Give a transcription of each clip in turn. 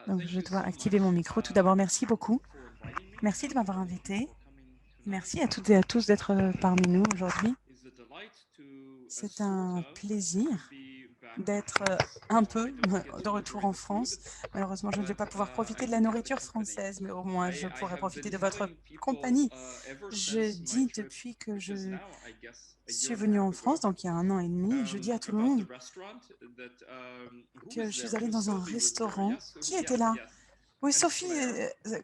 Donc, je dois activer mon micro. Tout d'abord, merci beaucoup. Merci de m'avoir invité. Merci à toutes et à tous d'être parmi nous aujourd'hui. C'est un plaisir d'être un peu de retour en France. Malheureusement, je ne vais pas pouvoir profiter de la nourriture française, mais au moins je pourrai profiter de votre compagnie. Je dis depuis que je suis venue en France, donc il y a 1 an et demi, je dis à tout le monde que je suis allée dans un restaurant. Qui était là? Oui, Sophie,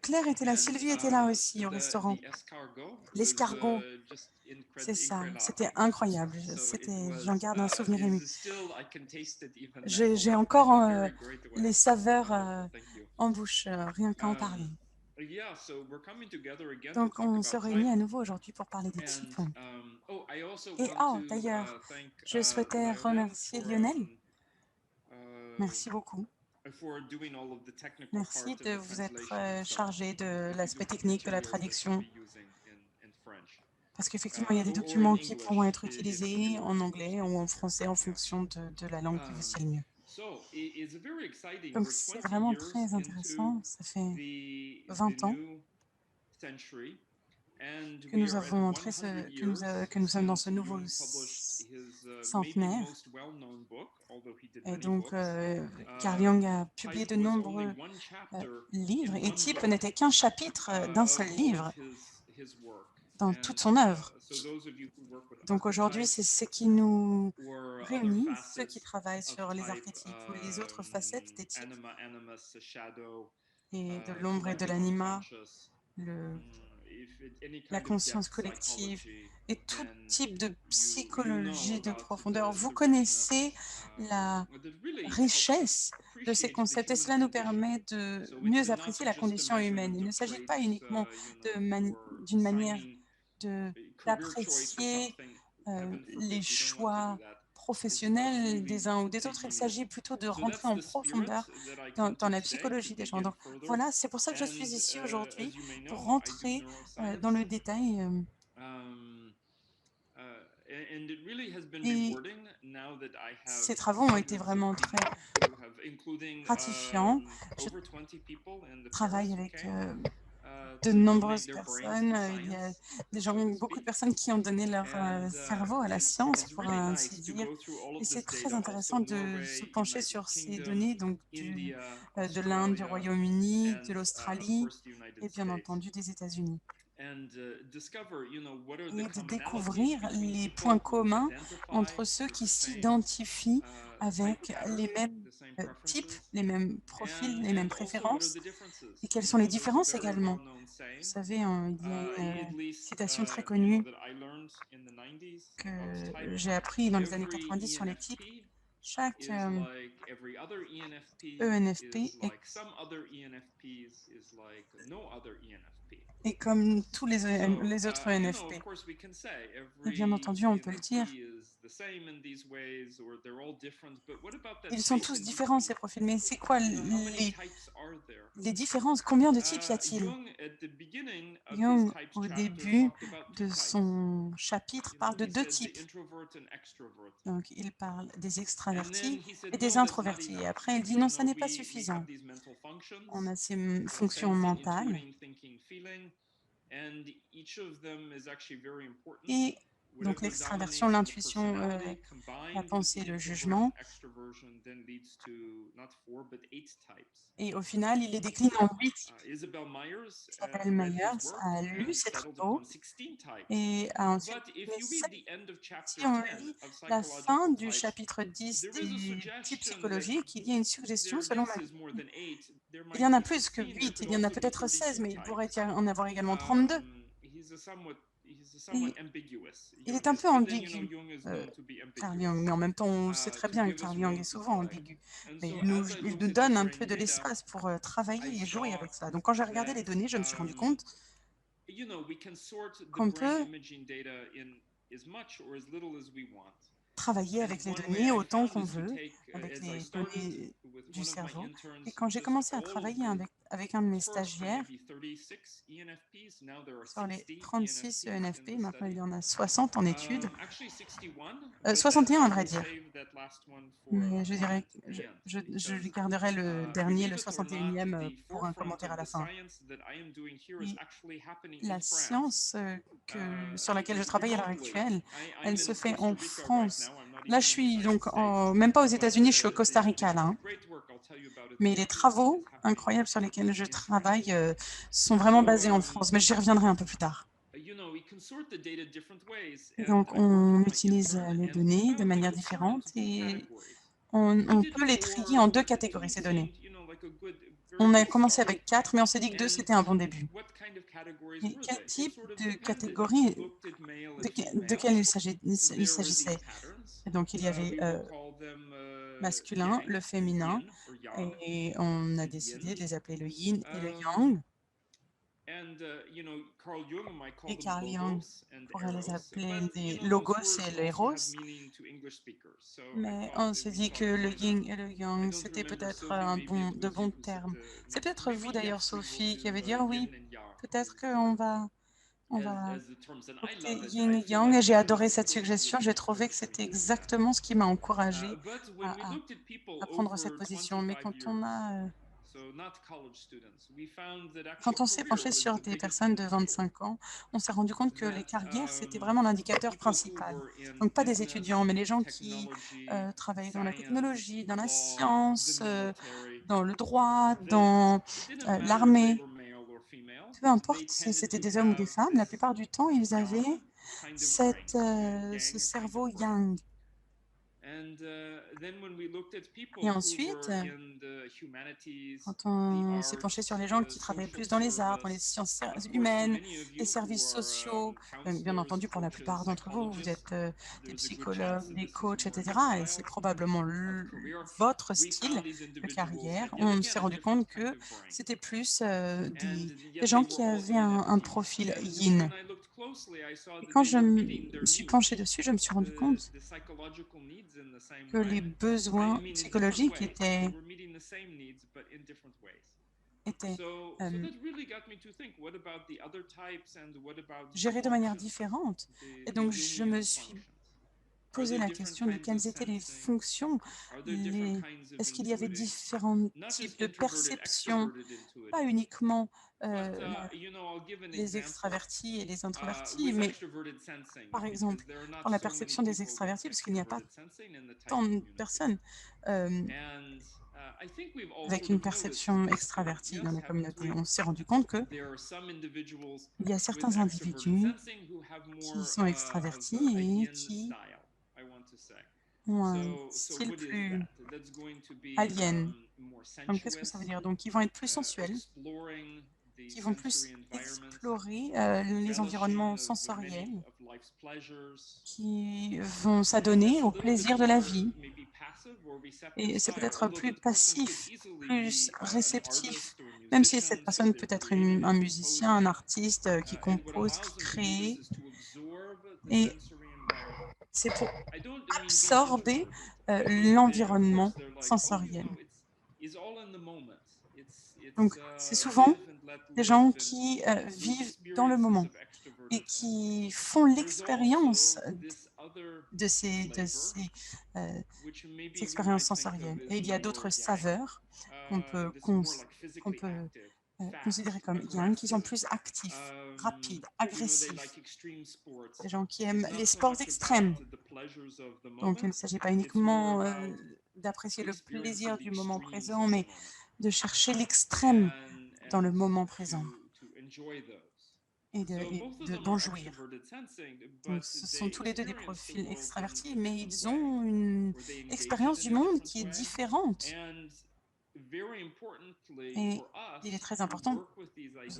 Claire était là, Sylvie était là aussi au restaurant. L'escargot, c'est ça. C'était incroyable. J'en garde un souvenir ému. J'ai encore les saveurs en bouche, rien qu'à en parler. Donc, on se réunit à nouveau aujourd'hui pour parler des types. Et d'ailleurs, je souhaitais remercier Lionel. Merci beaucoup. Merci de vous être chargé de l'aspect technique de la traduction. Parce qu'effectivement, il y a des documents qui pourront être utilisés en anglais ou en français en fonction de la langue qui vous sied le mieux. Donc, c'est vraiment très intéressant. Ça fait 20 ans que nous avons entré que nous sommes dans ce nouveau centenaire. Et donc, Carl Jung a publié de nombreux livres et Type n'était qu'un chapitre d'un seul livre dans toute son œuvre. Donc aujourd'hui, c'est ce qui nous réunit, ceux qui travaillent sur les archétypes ou les autres facettes des types et de l'ombre et de l'anima, la conscience collective et tout type de psychologie de profondeur. Vous connaissez la richesse de ces concepts et cela nous permet de mieux apprécier la condition humaine. Il ne s'agit pas uniquement d'une manière d'apprécier les choix professionnels des uns ou des autres. Il s'agit plutôt de rentrer en profondeur dans la psychologie des gens. Donc voilà, c'est pour ça que je suis ici aujourd'hui, pour rentrer dans le détail. Et ces travaux ont été vraiment très gratifiants. Je travaille avec de nombreuses personnes. Il y a beaucoup de personnes qui ont donné leur cerveau à la science, pour ainsi dire. Et c'est très intéressant de se pencher sur ces données donc de l'Inde, du Royaume-Uni, de l'Australie et bien entendu des États-Unis. Et de découvrir les points communs entre ceux qui s'identifient avec les mêmes types, les mêmes profils, les mêmes préférences, et quelles sont les différences également. Vous savez, il y a une citation très connue que j'ai appris dans les années 90 sur les types. Chaque ENFP est comme tous les autres ENFP. Et bien entendu, on peut le dire, ils sont tous différents, ces profils. Mais c'est quoi les différences? Combien de types y a-t-il? Jung, au début de son chapitre, parle de 2 types. Donc, il parle des extravertis et des introvertis. Et après, il dit non, ça n'est pas suffisant. On a ces fonctions mentales. Et donc l'extraversion, l'intuition, la pensée, le jugement. Et au final, il les décline en 8 types. Isabelle Myers a lu ces travaux et a ensuite décliné 7. Si on lit la fin du chapitre 10 des types psychologiques, il y a une suggestion selon laquelle il y en a plus que 8, il y en a peut-être 16, mais il pourrait y en avoir également 32. Et il est un peu ambigu, Carl Jung, mais en même temps, on sait très bien que Carl Jung est souvent ambigu. Mais il nous donne un peu de l'espace pour travailler et jouer avec ça. Donc, quand j'ai regardé les données, je me suis rendu compte qu'on peut travailler avec les données autant qu'on veut, avec les données du cerveau. Et quand j'ai commencé à travailler avec avec un de mes stagiaires. Sur les 36 ENFP, maintenant il y en a 60 en études. 61 à vrai dire. Mais je dirais, je garderai le dernier, le 61e, pour un commentaire à la fin. Et la science sur laquelle je travaille à l'heure actuelle, elle se fait en France. Là, je suis donc même pas aux États-Unis, je suis au Costa Rica, là. Hein. Mais les travaux incroyables sur lesquels je travaille sont vraiment basés en France, mais j'y reviendrai un peu plus tard. Et donc, on utilise les données de manière différente et on peut les trier en 2 catégories, ces données. On a commencé avec 4, mais on s'est dit que 2, c'était un bon début. Et quel type de catégorie, de quelle il s'agissait? Et donc, il y avait masculin, le féminin, et on a décidé de les appeler le yin et le yang. Et Carl Jung pourrait les appeler les logos et les héros. Mais on s'est dit que le yin et le yang, c'était peut-être de bons termes. C'est peut-être vous d'ailleurs, Sophie, qui avez dit, ah oui, peut-être qu'on va opter yin et yang. Et j'ai adoré cette suggestion. J'ai trouvé que c'était exactement ce qui m'a encouragée à prendre cette position. Mais quand on s'est penché sur des personnes de 25 ans, on s'est rendu compte que les carrières, c'était vraiment l'indicateur principal. Donc, pas des étudiants, mais les gens qui travaillaient dans la technologie, dans la science, dans le droit, dans l'armée. Peu importe si c'était des hommes ou des femmes, la plupart du temps, ils avaient ce cerveau yang. Et ensuite, quand on s'est penché sur les gens qui travaillaient plus dans les arts, dans les sciences humaines, les services sociaux, bien entendu, pour la plupart d'entre vous, vous êtes des psychologues, des coachs, etc. Et c'est probablement votre style de carrière. On s'est rendu compte que c'était plus des gens qui avaient un profil yin. Et quand je me suis penchée dessus, je me suis rendu compte que les besoins psychologiques étaient gérés de manière différente. Et donc, je me suis posé la question de quelles étaient les fonctions, est-ce qu'il y avait différents types de perceptions, pas uniquement les extravertis et les introvertis, mais par exemple, dans la perception des extravertis, parce qu'il n'y a pas tant de personnes avec une perception extravertie dans la communauté. On s'est rendu compte qu'il y a certains individus qui sont extravertis et qui ont un style plus alien. Donc, qu'est-ce que ça veut dire? Donc, ils vont être plus sensuels, qui vont plus explorer les environnements sensoriels, qui vont s'adonner au plaisir de la vie. Et c'est peut-être plus passif, plus réceptif, même si cette personne peut être un musicien, un artiste qui compose, qui crée. Et c'est pour absorber l'environnement sensoriel. Donc, c'est souvent des gens qui vivent dans le moment et qui font l'expérience de ces expériences sensorielles. Et il y a d'autres saveurs qu'on peut considérer comme yang, qui sont plus actifs, rapides, agressifs. Des gens qui aiment les sports extrêmes. Donc, il ne s'agit pas uniquement d'apprécier le plaisir du moment présent, mais de chercher l'extrême dans le moment présent et d'en jouir. Donc, ce sont tous les deux des profils extravertis, mais ils ont une expérience du monde qui est différente. Et il est très important,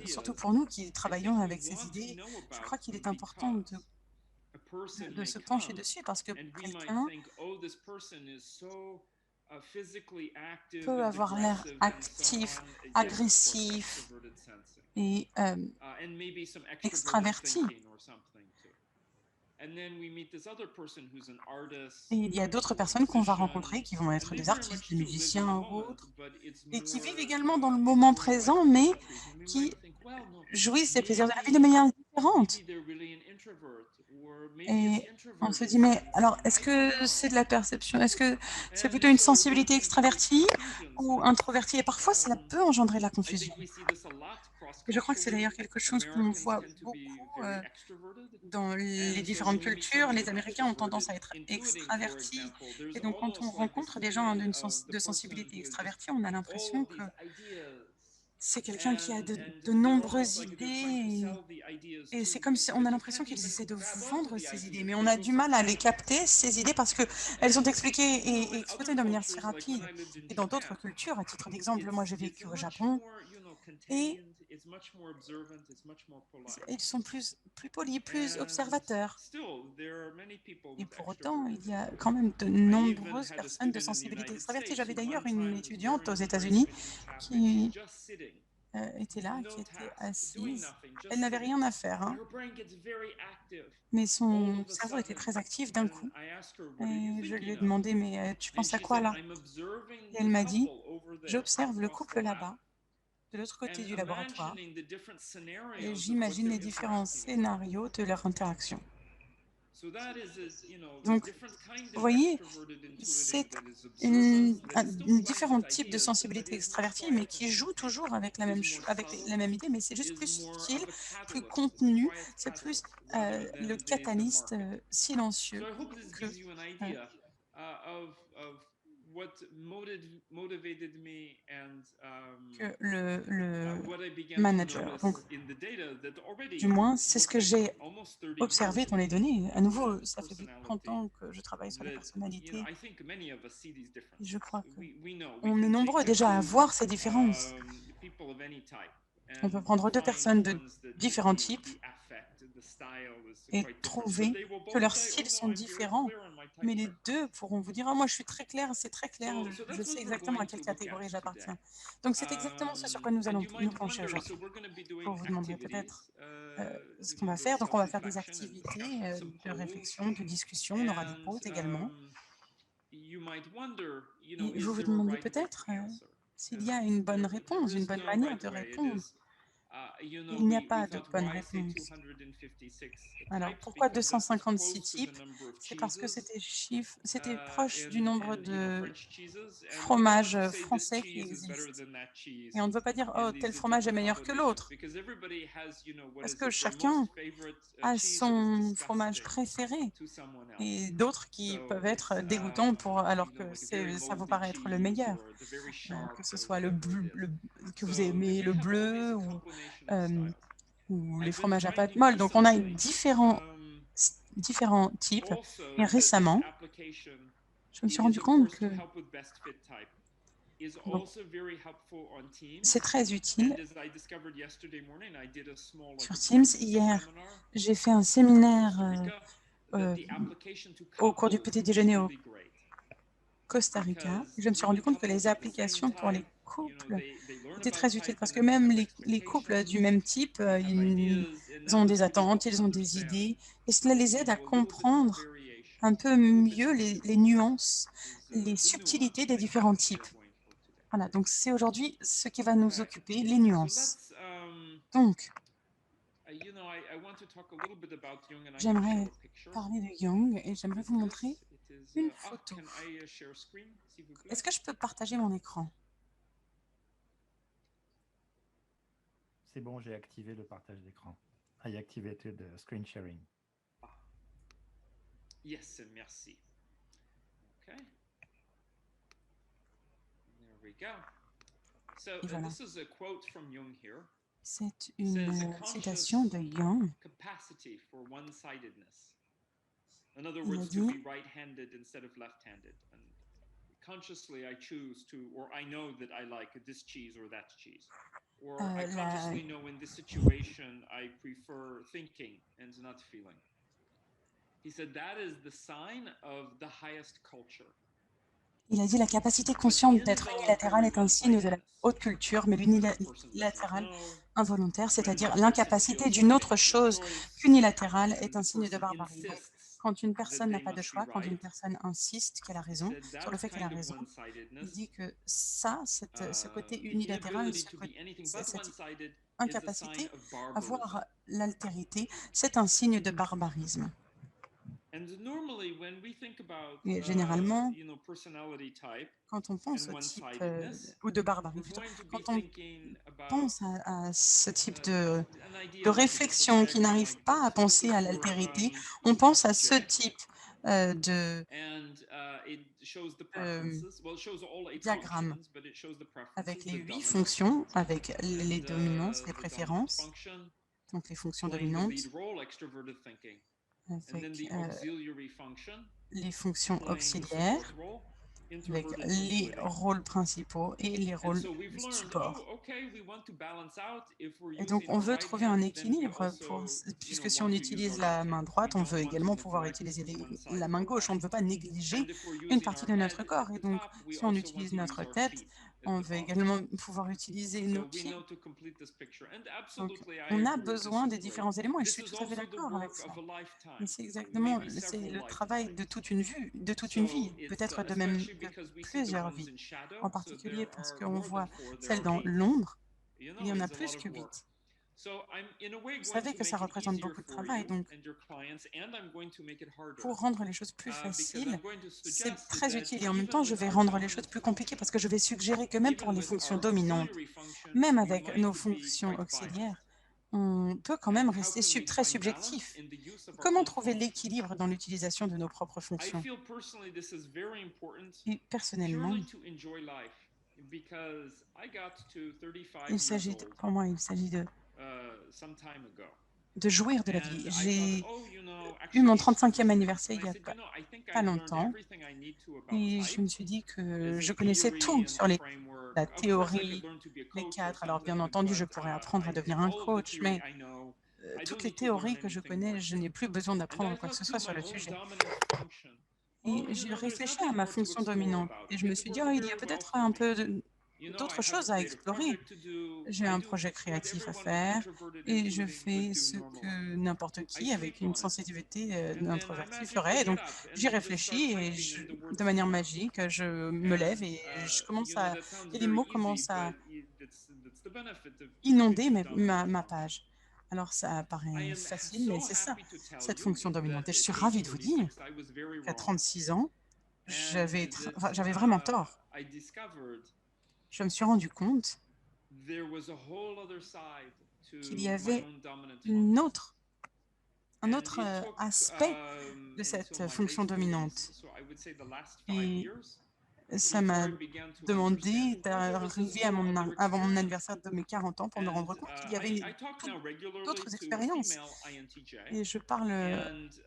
surtout pour nous qui travaillons avec ces idées, je crois qu'il est important de se pencher dessus parce que quelqu'un peut avoir l'air actif, agressif et extraverti. Et il y a d'autres personnes qu'on va rencontrer qui vont être des artistes, des musiciens ou autres, et qui vivent également dans le moment présent, mais qui jouissent des plaisirs de la vie de manière différente. Et on se dit, mais alors, est-ce que c'est de la perception? Est-ce que c'est plutôt une sensibilité extravertie ou introvertie? Et parfois, cela peut engendrer de la confusion. Et je crois que c'est d'ailleurs quelque chose qu'on voit beaucoup dans les différentes cultures. Les Américains ont tendance à être extravertis. Et donc, quand on rencontre des gens de sensibilité extravertie, on a l'impression que c'est quelqu'un qui a de nombreuses idées. Et c'est comme si on a l'impression qu'ils essaient de vous vendre ces idées, mais on a du mal à les capter, ces idées, parce qu'elles sont expliquées et exploitées de manière si rapide. Et dans d'autres cultures, à titre d'exemple, moi j'ai vécu au Japon, et ils sont plus polis, plus observateurs. Et pour autant, il y a quand même de nombreuses personnes de sensibilité extravertie. J'avais d'ailleurs une étudiante aux États-Unis qui était là, qui était assise. Elle n'avait rien à faire, hein, mais son cerveau était très actif d'un coup. Et je lui ai demandé, mais tu penses à quoi là? Et elle m'a dit, j'observe le couple là-bas, de l'autre côté du laboratoire, et j'imagine les différents scénarios de leur interaction. Donc, vous voyez, c'est un différent type de sensibilité extravertie, mais qui joue toujours avec la même idée, mais c'est juste plus subtil, plus contenu, c'est plus le catalyste silencieux que, que le manager. Donc, du moins, c'est ce que j'ai observé dans les données. À nouveau, ça fait plus de 30 ans que je travaille sur les personnalités. Et je crois qu'on est nombreux déjà à voir ces différences. On peut prendre deux personnes de différents types et trouver que leurs styles sont différents, mais les deux pourront vous dire, ah, moi je suis très clair, c'est très clair, je sais exactement à quelle catégorie j'appartiens. Donc c'est exactement ce sur quoi nous allons nous pencher aujourd'hui. Vous vous demanderez peut-être ce qu'on va faire. Donc on va faire des activités de réflexion, de discussion, on aura des pauses également. Et vous vous demandez peut-être s'il y a une bonne réponse, une bonne manière de répondre. Il n'y a pas de bonne réponse. Alors, pourquoi 256 types? C'est parce que c'était proche du nombre de fromages français qui existent. Et on ne veut pas dire, oh, tel fromage est meilleur que l'autre, parce que chacun a son fromage préféré, et d'autres qui peuvent être dégoûtants alors que ça vous paraît être le meilleur, que ce soit que vous aimez le bleu ou les fromages à pâte molle. Donc, on a différents types. Et récemment, je me suis rendu compte que c'est très utile sur Teams. Hier, j'ai fait un séminaire au cours du petit déjeuner au Costa Rica. Je me suis rendu compte que les applications pour les couples étaient très utiles, parce que même les couples du même type, ils ont des attentes, ils ont des idées, et cela les aide à comprendre un peu mieux les nuances, les subtilités des différents types. Voilà, donc c'est aujourd'hui ce qui va nous occuper, les nuances. Donc, j'aimerais parler de Jung et j'aimerais vous montrer une photo. Est-ce que je peux partager mon écran? C'est bon, j'ai activé le partage d'écran. I activated the screen sharing. Yes, and merci. Okay. There we go. So voilà. This is a quote from Jung here. C'est une citation de Jung. Capacity for one-sidedness. In other words, to be right-handed instead of left-handed. And consciously, I choose to, or I know that I like this cheese or that cheese. Or I consciously know in this situation I prefer thinking and not feeling. He said that is the sign of the highest culture. Il a dit la capacité consciente d'être unilatéral est un signe de la haute culture, mais l'unilatéral involontaire, c'est-à-dire l'incapacité d'une autre chose qu'unilatérale, est un signe de barbarie. Donc, Quand une personne n'a pas de choix, quand une personne insiste qu'elle a raison, sur le fait qu'elle a raison, il dit que ça, ce côté unilatéral, cette incapacité à voir l'altérité, c'est un signe de barbarisme. Et généralement, quand on pense au type, ou de barbarie plutôt, quand on pense à ce type de réflexion qui n'arrive pas à penser à l'altérité, on pense à ce type de diagramme avec les 8 fonctions, avec les dominances, les préférences, donc les fonctions dominantes, avec les fonctions auxiliaires, avec les rôles principaux et les rôles supports. Et donc, on veut trouver un équilibre, puisque si on utilise la main droite, on veut également pouvoir utiliser la main gauche. On ne veut pas négliger une partie de notre corps. Et donc, si on utilise notre tête, on veut également pouvoir utiliser nos pieds. Donc, on a besoin des différents éléments et je suis tout à fait d'accord avec ça. Et c'est exactement le travail de toute une vie, peut-être de même de plusieurs vies, en particulier parce qu'on voit celle dans l'ombre, il y en a plus que 8. Vous savez que ça représente beaucoup de travail, donc pour rendre les choses plus faciles, c'est très utile. Et en même temps, je vais rendre les choses plus compliquées parce que je vais suggérer que même pour les fonctions dominantes, même avec nos fonctions auxiliaires, on peut quand même rester très subjectif. Comment trouver l'équilibre dans l'utilisation de nos propres fonctions? Et personnellement, pour moi, il s'agit de jouir de la vie. J'ai eu mon 35e anniversaire il n'y a pas longtemps et je me suis dit que je connaissais tout sur la théorie, les cadres. Alors bien entendu, je pourrais apprendre à devenir un coach, mais toutes les théories que je connais, je n'ai plus besoin d'apprendre quoi que ce soit sur le sujet. Et j'ai réfléchi à ma fonction dominante et je me suis dit, oh, il y a peut-être un peu d'autres choses à explorer. J'ai un projet créatif à faire et je fais ce que n'importe qui avec une sensibilité d'introverti ferait. Et donc, j'y réfléchis et de manière magique, je me lève et et les mots commencent à inonder ma page. Alors, ça paraît facile, mais c'est ça, cette fonction dominante. Et je suis ravie de vous dire qu'à 36 ans, j'avais vraiment tort. Je me suis rendu compte qu'il y avait un autre aspect de cette fonction dominante. Et ça m'a demandé d'arriver avant mon anniversaire de mes 40 ans pour me rendre compte qu'il y avait d'autres expériences. Et je parle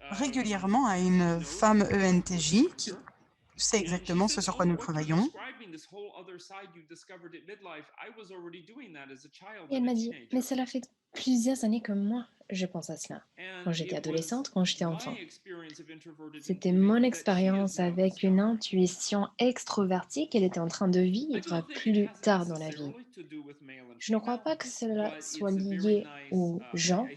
régulièrement à une femme ENTJ qui sait exactement ce sur quoi nous travaillons. Et elle m'a dit, mais cela fait plusieurs années que moi, je pense à cela. Quand j'étais adolescente, quand j'étais enfant. C'était mon expérience avec une intuition extrovertie qu'elle était en train de vivre plus tard dans la vie. Je ne crois pas que cela soit lié au genre,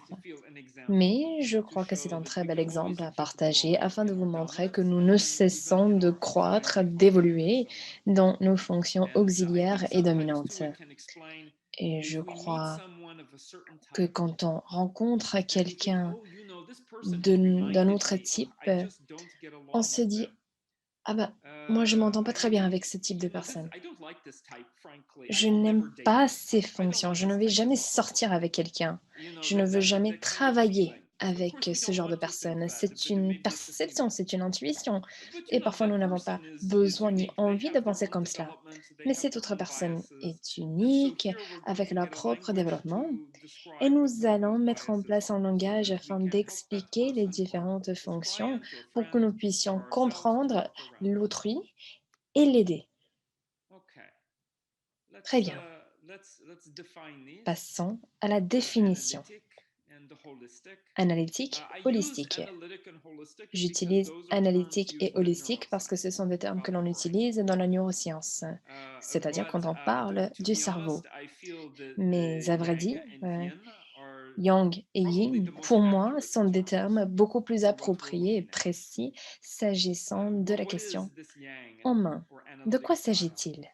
mais je crois que c'est un très bel exemple à partager afin de vous montrer que nous ne cessons de croître, d'évoluer dans nos fonctions auxiliaires et dominantes. Et je crois que quand on rencontre quelqu'un d'un autre type, on se dit, ah bah, moi je m'entends pas très bien avec ce type de personne. Je n'aime pas ces fonctions. Je ne vais jamais sortir avec quelqu'un. Je ne veux jamais travailler avec ce genre de personne. C'est une perception, c'est une intuition. Et parfois, nous n'avons pas besoin ni envie de penser comme cela. Mais cette autre personne est unique, avec leur propre développement. Et nous allons mettre en place un langage afin d'expliquer les différentes fonctions pour que nous puissions comprendre l'autrui et l'aider. Très bien. Passons à la définition. Analytique, holistique. J'utilise analytique et holistique parce que ce sont des termes que l'on utilise dans la neuroscience, c'est-à-dire quand on parle du cerveau. Mais à vrai dire, Yang et Yin, pour moi, sont des termes beaucoup plus appropriés et précis s'agissant de la question en main. De quoi s'agit-il?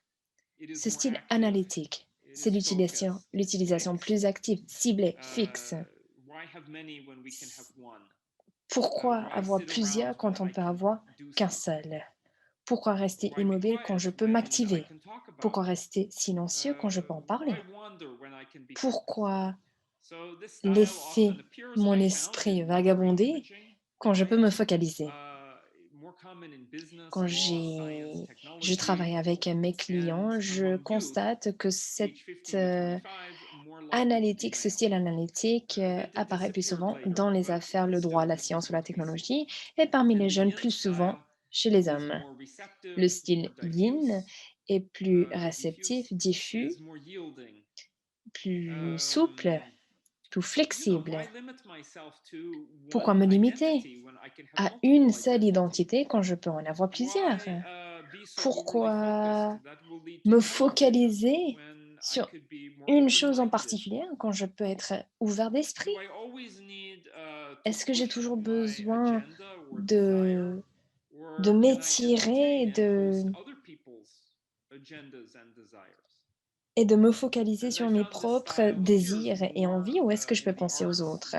Ce style analytique, c'est l'utilisation plus active, ciblée, fixe. Pourquoi avoir plusieurs quand on peut avoir qu'un seul? Pourquoi rester immobile quand je peux m'activer? Pourquoi rester silencieux quand je peux en parler? Pourquoi laisser mon esprit vagabonder quand je peux me focaliser? Quand je travaille avec mes clients, je constate que cette analytique, ce style analytique apparaît plus souvent dans les affaires, le droit, la science ou la technologie, et parmi les jeunes plus souvent chez les hommes. Le style yin est plus réceptif, diffus, plus souple, plus flexible. Pourquoi me limiter à une seule identité quand je peux en avoir plusieurs? Pourquoi me focaliser sur une chose en particulier quand je peux être ouvert d'esprit? Est-ce que j'ai toujours besoin de, de m'étirer et de me focaliser sur mes propres désirs et envies ou est-ce que je peux penser aux autres?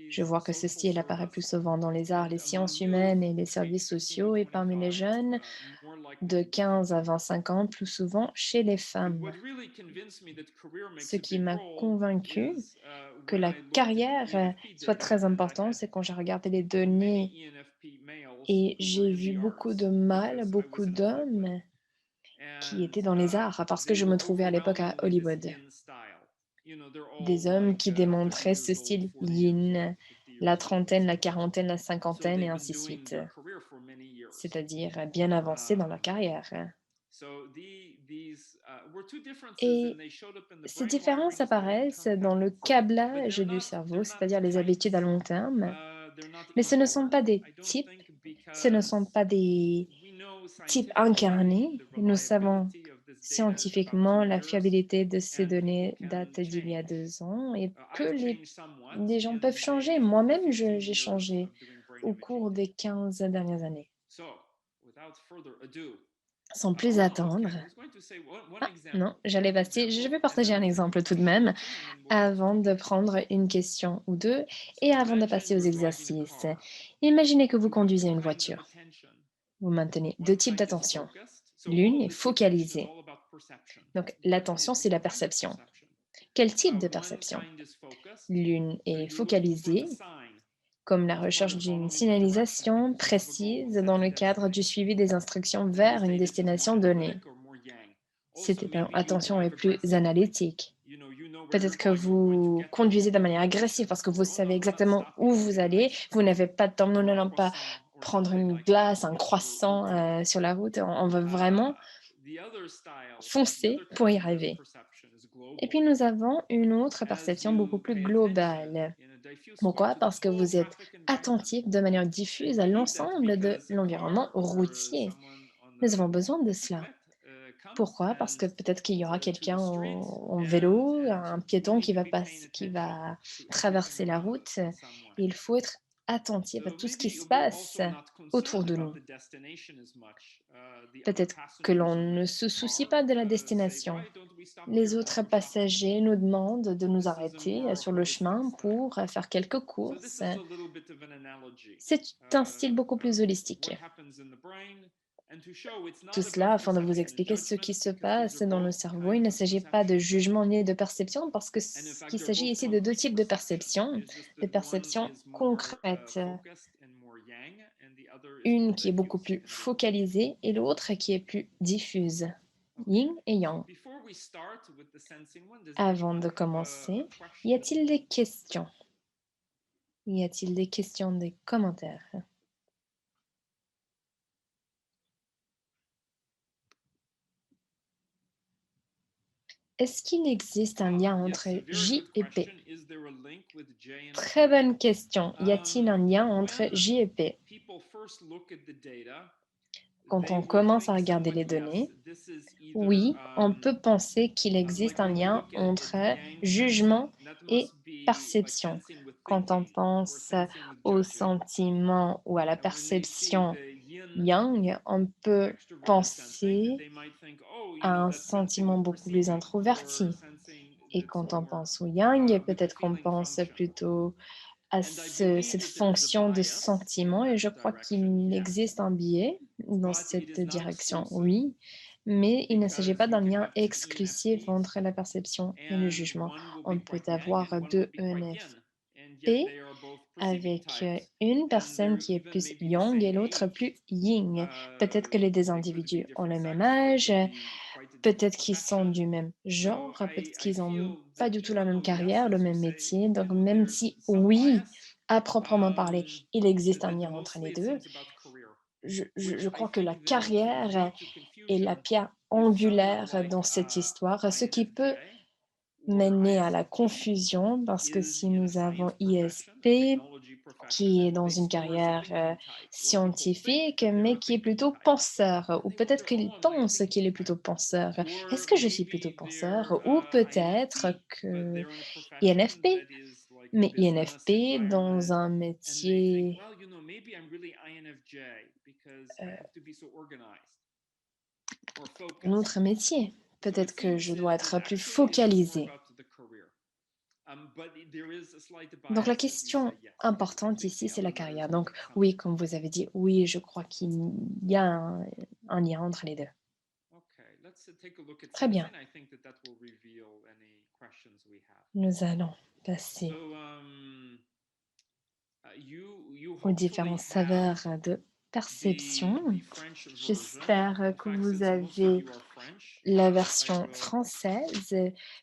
Je vois que ce style apparaît plus souvent dans les arts, les sciences humaines et les services sociaux et parmi les jeunes de 15 à 25 ans, plus souvent chez les femmes. Ce qui m'a convaincu que la carrière soit très importante, c'est quand j'ai regardé les données et j'ai vu beaucoup de mâles, beaucoup d'hommes qui étaient dans les arts parce que je me trouvais à l'époque à Hollywood. Des hommes qui démontraient ce style yin, la trentaine, la quarantaine, la cinquantaine et ainsi de suite, c'est-à-dire bien avancés dans leur carrière. Et ces différences apparaissent dans le câblage du cerveau, c'est-à-dire les habitudes à long terme, mais ce ne sont pas des types, ce ne sont pas des types incarnés. Nous savons scientifiquement la fiabilité de ces données date d'il y a 2 ans et que les gens peuvent changer. Moi-même, j'ai changé au cours des 15 dernières années. Sans plus attendre. Ah, non, j'allais passer. Je vais partager un exemple tout de même avant de prendre une question ou deux et avant de passer aux exercices. Imaginez que vous conduisez une voiture. Vous maintenez 2 types d'attention. L'une est focalisée. Donc, l'attention, c'est la perception. Quel type de perception? L'une est focalisée, comme la recherche d'une signalisation précise dans le cadre du suivi des instructions vers une destination donnée. Cette attention est plus analytique. Peut-être que vous conduisez de manière agressive parce que vous savez exactement où vous allez. Vous n'avez pas de temps. Nous n'allons pas prendre une glace, un croissant sur la route. On veut vraiment foncer pour y arriver. Et puis nous avons une autre perception beaucoup plus globale. Pourquoi? Parce que vous êtes attentif de manière diffuse à l'ensemble de l'environnement routier. Nous avons besoin de cela. Pourquoi? Parce que peut-être qu'il y aura quelqu'un en vélo, un piéton qui va traverser la route. Et il faut être attentif à tout ce qui se passe autour de nous. Peut-être que l'on ne se soucie pas de la destination. Les autres passagers nous demandent de nous arrêter sur le chemin pour faire quelques courses. C'est un style beaucoup plus holistique. Tout cela afin de vous expliquer ce qui se passe dans le cerveau. Il ne s'agit pas de jugement ni de perception parce qu'il s'agit ici de 2 types de perceptions. Des perceptions concrètes. Une qui est beaucoup plus focalisée et l'autre qui est plus diffuse. Yin et Yang. Avant de commencer, y a-t-il des questions? Y a-t-il des questions, des commentaires? Est-ce qu'il existe un lien entre J et P? Très bonne question. Y a-t-il un lien entre J et P? Quand on commence à regarder les données, oui, on peut penser qu'il existe un lien entre jugement et perception. Quand on pense au sentiment ou à la perception yang, on peut penser à un sentiment beaucoup plus introverti. Et quand on pense au yang, peut-être qu'on pense plutôt à cette fonction de sentiment et je crois qu'il existe un biais dans cette direction, oui, mais il ne s'agit pas d'un lien exclusif entre la perception et le jugement. On peut avoir deux ENFP avec une personne qui est plus yang et l'autre plus yin. Peut-être que les deux individus ont le même âge, peut-être qu'ils sont du même genre, peut-être qu'ils n'ont pas du tout la même carrière, le même métier. Donc même si oui, à proprement parler, il existe un lien entre les deux, je crois que la carrière est la pierre angulaire dans cette histoire, ce qui peut mener à la confusion parce que si nous avons ISP qui est dans une carrière scientifique, mais qui est plutôt penseur, ou peut-être qu'il pense qu'il est plutôt penseur. Est-ce que je suis plutôt penseur? Ou peut-être que INFP, mais INFP dans un métier, un autre métier. Peut-être que je dois être plus focalisée. Donc la question importante ici, c'est la carrière. Donc oui, comme vous avez dit, oui, je crois qu'il y a un lien entre les deux. Très bien. Nous allons passer aux différentes saveurs de perception. J'espère que vous avez la version française.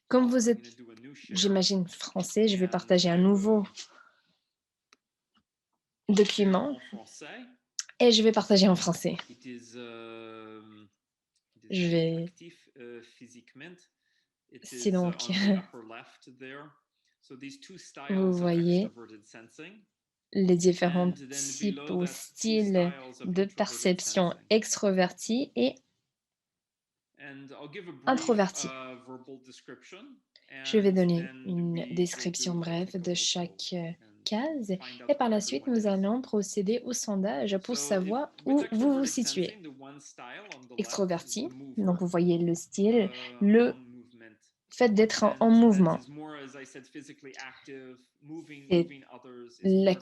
Comme vous êtes, j'imagine, français, je vais partager un nouveau document et je vais partager en français. Je vais... C'est donc... Vous voyez les différents types ou styles de perception extrovertie et introvertie. Je vais donner une description brève de chaque case et par la suite, nous allons procéder au sondage pour savoir où vous vous situez. Extroverti, donc vous voyez le style, le fait d'être en mouvement.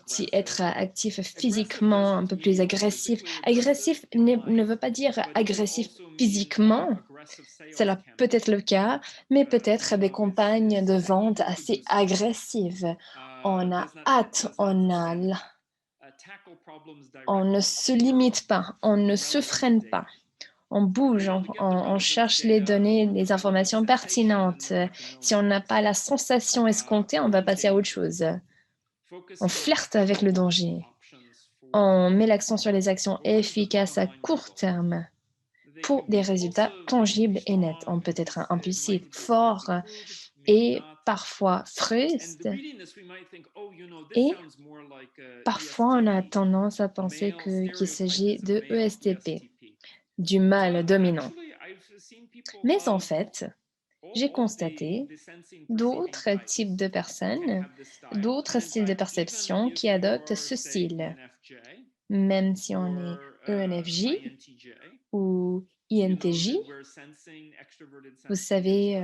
C'est être actif physiquement, un peu plus agressif. Agressif ne veut pas dire agressif physiquement. Cela peut être le cas, mais peut-être des campagnes de vente assez agressives. On a hâte, on ne se limite pas, on ne se freine pas. On bouge, on cherche les données, les informations pertinentes. Si on n'a pas la sensation escomptée, on va passer à autre chose. On flirte avec le danger. On met l'accent sur les actions efficaces à court terme pour des résultats tangibles et nets. On peut être impulsif, fort et parfois fruste. Et parfois, on a tendance à penser qu'il s'agit de ESTP, du mâle dominant. Mais en fait, j'ai constaté d'autres types de personnes, d'autres styles de perception qui adoptent ce style. Même si on est ENFJ ou INTJ, vous savez,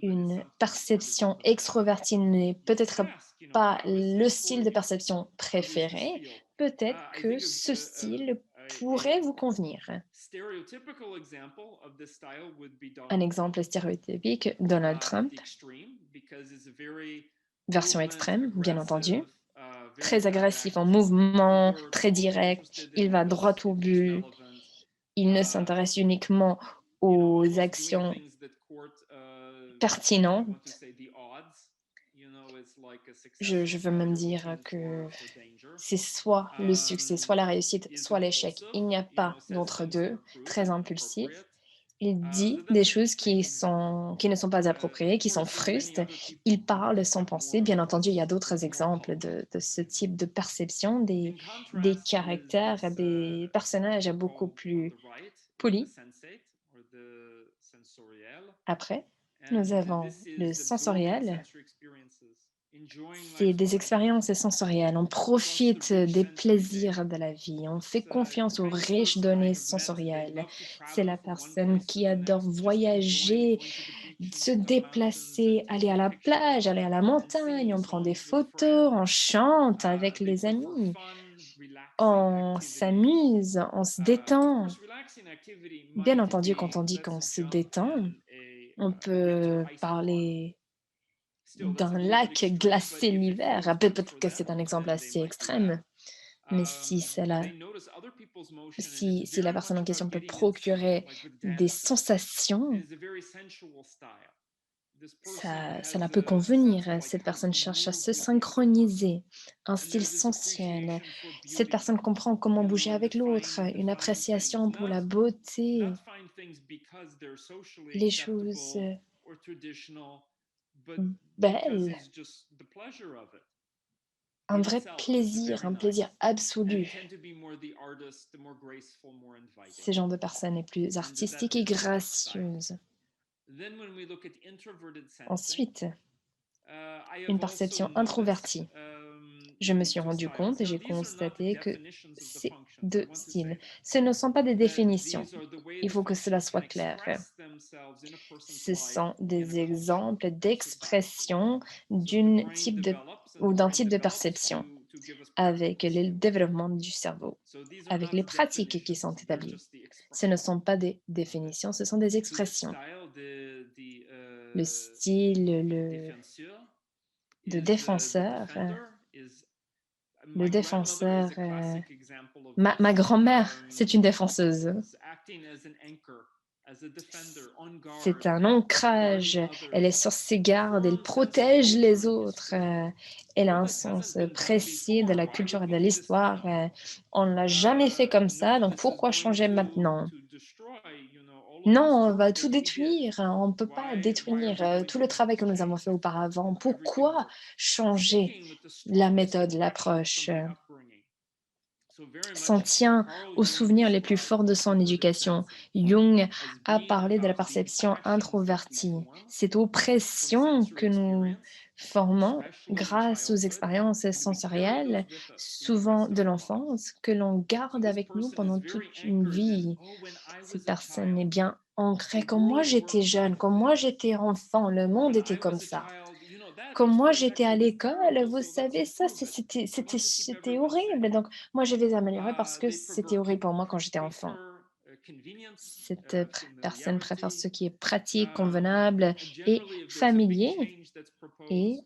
une perception extrovertie n'est peut-être pas le style de perception préféré. Peut-être que ce style pourrait vous convenir. Un exemple stéréotypique, Donald Trump, version extrême, bien entendu, très agressif en mouvement, très direct, il va droit au but, il ne s'intéresse uniquement aux actions pertinentes. Je veux même dire que c'est soit le succès, soit la réussite, soit l'échec. Il n'y a pas d'entre deux, très impulsif. Il dit des choses qui ne sont pas appropriées, qui sont frustres. Il parle sans penser. Bien entendu, il y a d'autres exemples de ce type de perception, des caractères, des personnages beaucoup plus polis. Après, nous avons le sensoriel. C'est des expériences sensorielles. On profite des plaisirs de la vie. On fait confiance aux riches données sensorielles. C'est la personne qui adore voyager, se déplacer, aller à la plage, aller à la montagne. On prend des photos, on chante avec les amis, on s'amuse, on se détend. Bien entendu, quand on dit qu'on se détend, on peut parler d'un lac glacé l'hiver. Peut-être que c'est un exemple assez extrême, mais si la personne en question peut procurer des sensations, cela peut convenir. Cette personne cherche à se synchroniser, un style sensuel. Cette personne comprend comment bouger avec l'autre, une appréciation pour la beauté, les choses belles. Un vrai plaisir, un plaisir absolu. Ce genre de personne est plus artistique et gracieuse. Ensuite, une perception introvertie. Je me suis rendu compte et j'ai constaté que ces deux styles, ce ne sont pas des définitions. Il faut que cela soit clair. Ce sont des exemples d'expression d'un type de perception avec le développement du cerveau, avec les pratiques qui sont établies. Ce ne sont pas des définitions, ce sont des expressions. Le style de défenseur, ma grand-mère, c'est une défenseuse. C'est un ancrage, elle est sur ses gardes, elle protège les autres, elle a un sens précis de la culture et de l'histoire. On ne l'a jamais fait comme ça, donc pourquoi changer maintenant? Non, on va tout détruire, on ne peut pas détruire tout le travail que nous avons fait auparavant. Pourquoi changer la méthode, l'approche? S'en tient aux souvenirs les plus forts de son éducation. Jung a parlé de la perception introvertie. Cette oppression que nous formons grâce aux expériences sensorielles, souvent de l'enfance, que l'on garde avec nous pendant toute une vie. Cette personne est bien ancrée. Comme moi j'étais jeune, comme moi j'étais enfant, le monde était comme ça. Comme moi j'étais à l'école, vous savez, ça, c'était horrible. Donc, moi, je vais améliorer parce que c'était horrible pour moi quand j'étais enfant. Cette personne préfère ce qui est pratique, convenable et familier. Et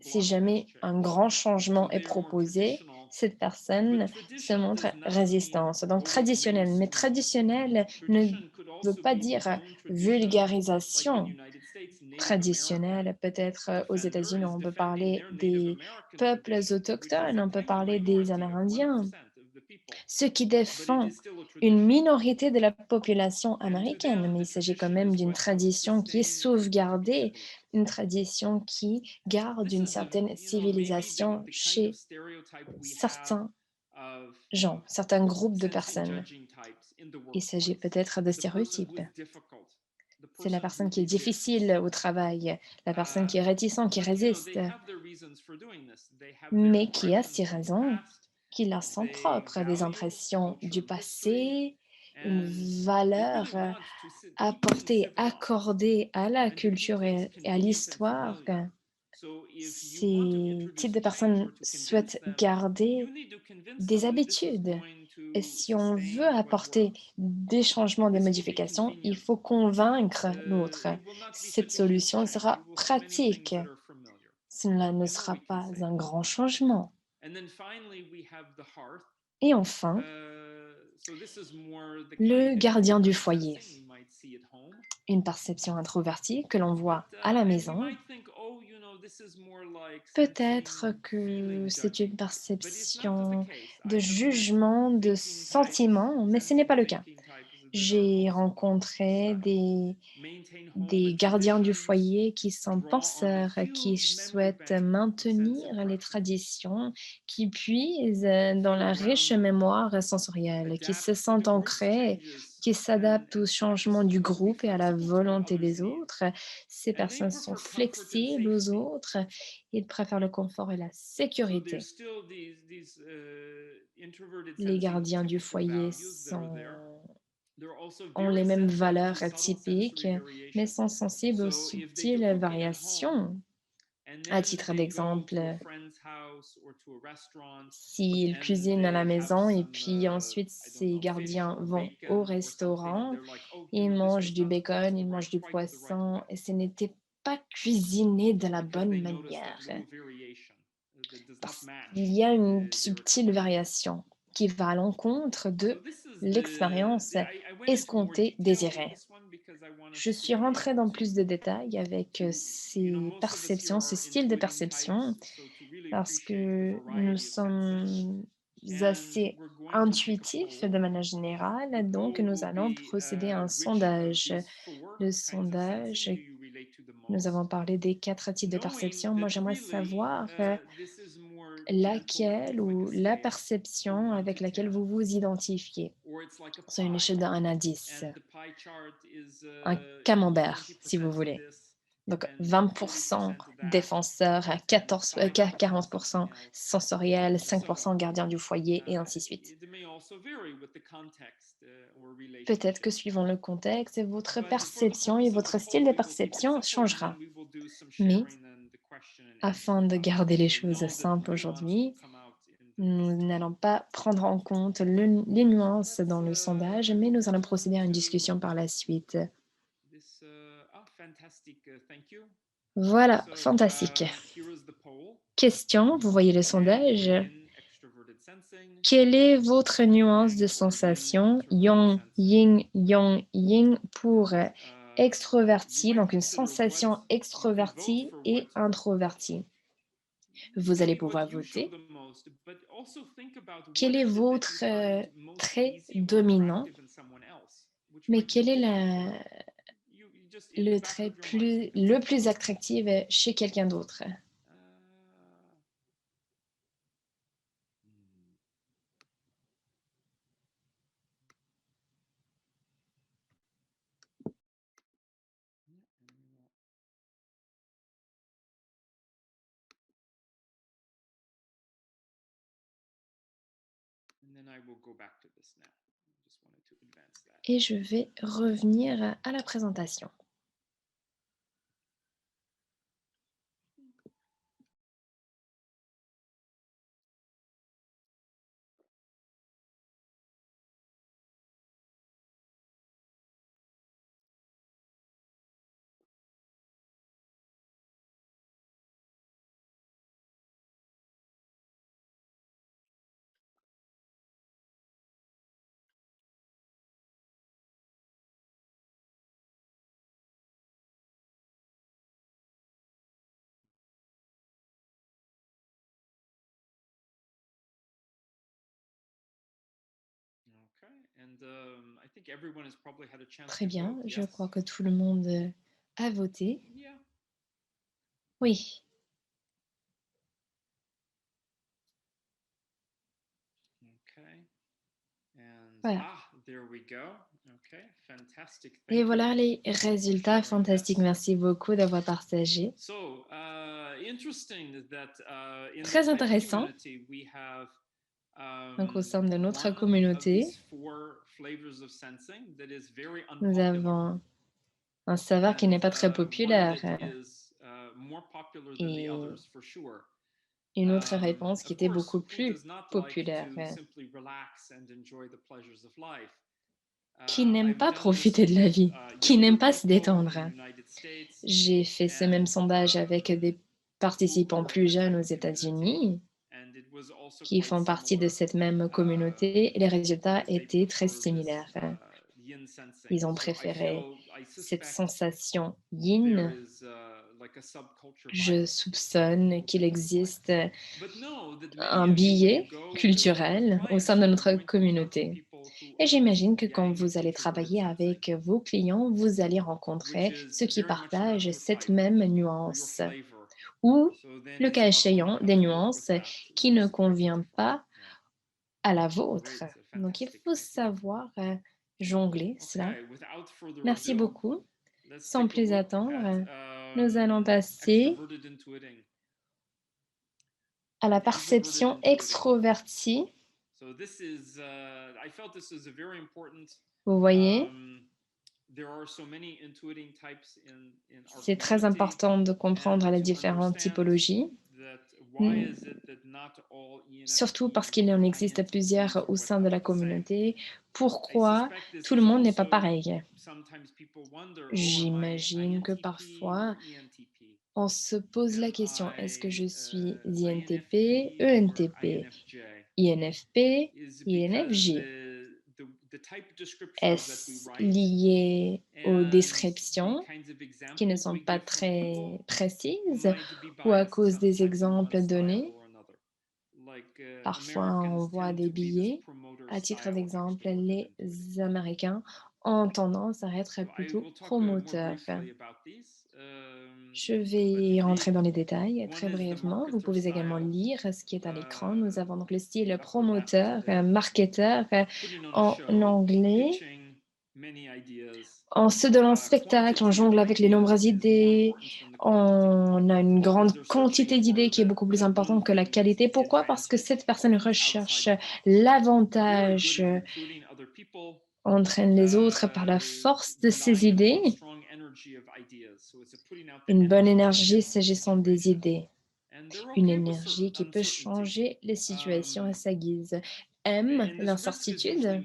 si jamais un grand changement est proposé, cette personne se montre résistante. Donc traditionnel, mais traditionnel ne veut pas dire vulgarisation. Traditionnel, peut-être aux États-Unis, on peut parler des peuples autochtones, on peut parler des Amérindiens, ce qui défend une minorité de la population américaine, mais il s'agit quand même d'une tradition qui est sauvegardée, une tradition qui garde une certaine civilisation chez certains gens, certains groupes de personnes. Il s'agit peut-être de stéréotypes. C'est la personne qui est difficile au travail, la personne qui est réticente, qui résiste, mais qui a ses raisons, qui leur sont propres, des impressions du passé, une valeur apportée, accordée à la culture et à l'histoire. Ces types de personnes souhaitent garder des habitudes. Et si on veut apporter des changements, des modifications, il faut convaincre l'autre. Cette solution sera pratique. Cela ne sera pas un grand changement. Et enfin, le gardien du foyer. Une perception introvertie que l'on voit à la maison. Peut-être que c'est une perception de jugement, de sentiment, mais ce n'est pas le cas. J'ai rencontré des gardiens du foyer qui sont penseurs, qui souhaitent maintenir les traditions, qui puisent dans la riche mémoire sensorielle, qui se sentent ancrés, qui s'adaptent aux changements du groupe et à la volonté des autres. Ces personnes sont flexibles aux autres, ils préfèrent le confort et la sécurité. Les gardiens du foyer ont les mêmes valeurs typiques, mais sont sensibles aux subtiles variations. À titre d'exemple, s'ils cuisinent à la maison et puis ensuite ces gardiens vont au restaurant, ils mangent du bacon, ils mangent du poisson et ce n'était pas cuisiné de la bonne manière parce qu'il y a une subtile variation qui va à l'encontre de l'expérience escomptée, désirée. Je suis rentrée dans plus de détails avec ces perceptions, ce style de perception, parce que nous sommes assez intuitifs de manière générale, donc nous allons procéder à un sondage. Le sondage, nous avons parlé des 4 types de perception. Moi, j'aimerais savoir laquelle ou la perception avec laquelle vous vous identifiez. Sur une échelle de 1 à 10, un camembert, si vous voulez. Donc 20% défenseur, 40% sensoriel, 5% gardien du foyer et ainsi de suite. Peut-être que suivant le contexte, votre perception et votre style de perception changera. Mais afin de garder les choses simples aujourd'hui, nous n'allons pas prendre en compte les nuances dans le sondage, mais nous allons procéder à une discussion par la suite. Voilà, fantastique. Question, vous voyez le sondage. Quelle est votre nuance de sensation, yang, yin, pour extroverti, donc une sensation extrovertie et introvertie? Vous allez pouvoir voter. Quel est votre trait dominant? Mais quel est le trait le plus attractif chez quelqu'un d'autre? Et je vais revenir à la présentation. Très bien, je crois que tout le monde a voté. Oui, voilà. Et voilà les résultats fantastiques. Merci beaucoup d'avoir partagé. Très intéressant. Donc, au sein de notre communauté, nous avons un saveur qui n'est pas très populaire et une autre réponse qui était beaucoup plus populaire, qui n'aime pas profiter de la vie, qui n'aime pas se détendre. J'ai fait ce même sondage avec des participants plus jeunes aux États-Unis qui font partie de cette même communauté et les résultats étaient très similaires. Ils ont préféré cette sensation yin. Je soupçonne qu'il existe un biais culturel au sein de notre communauté. Et j'imagine que quand vous allez travailler avec vos clients, vous allez rencontrer ceux qui partagent cette même nuance ou, le cas échéant, des nuances qui ne conviennent pas à la vôtre. Donc, il faut savoir jongler cela. Merci beaucoup. Sans plus attendre, nous allons passer à la perception extrovertie. Vous voyez, c'est très important de comprendre les différentes typologies, surtout parce qu'il en existe plusieurs au sein de la communauté. Pourquoi tout le monde n'est pas pareil? J'imagine que parfois, on se pose la question, est-ce que je suis INTP, ENTP, INFP, INFJ? Est-ce lié aux descriptions qui ne sont pas très précises ou à cause des exemples donnés? Parfois, on voit des billets. À titre d'exemple, les Américains ont tendance à être plutôt promoteurs. Je vais y rentrer dans les détails très brièvement. Vous pouvez également lire ce qui est à l'écran. Nous avons donc le style promoteur, marketeur en anglais. On se donne un spectacle, on jongle avec les nombreuses idées, on a une grande quantité d'idées qui est beaucoup plus importante que la qualité. Pourquoi? Parce que cette personne recherche l'avantage, entraîne les autres par la force de ses idées. Une bonne énergie s'agissant des idées. Une énergie qui peut changer les situations à sa guise. Aime l'incertitude,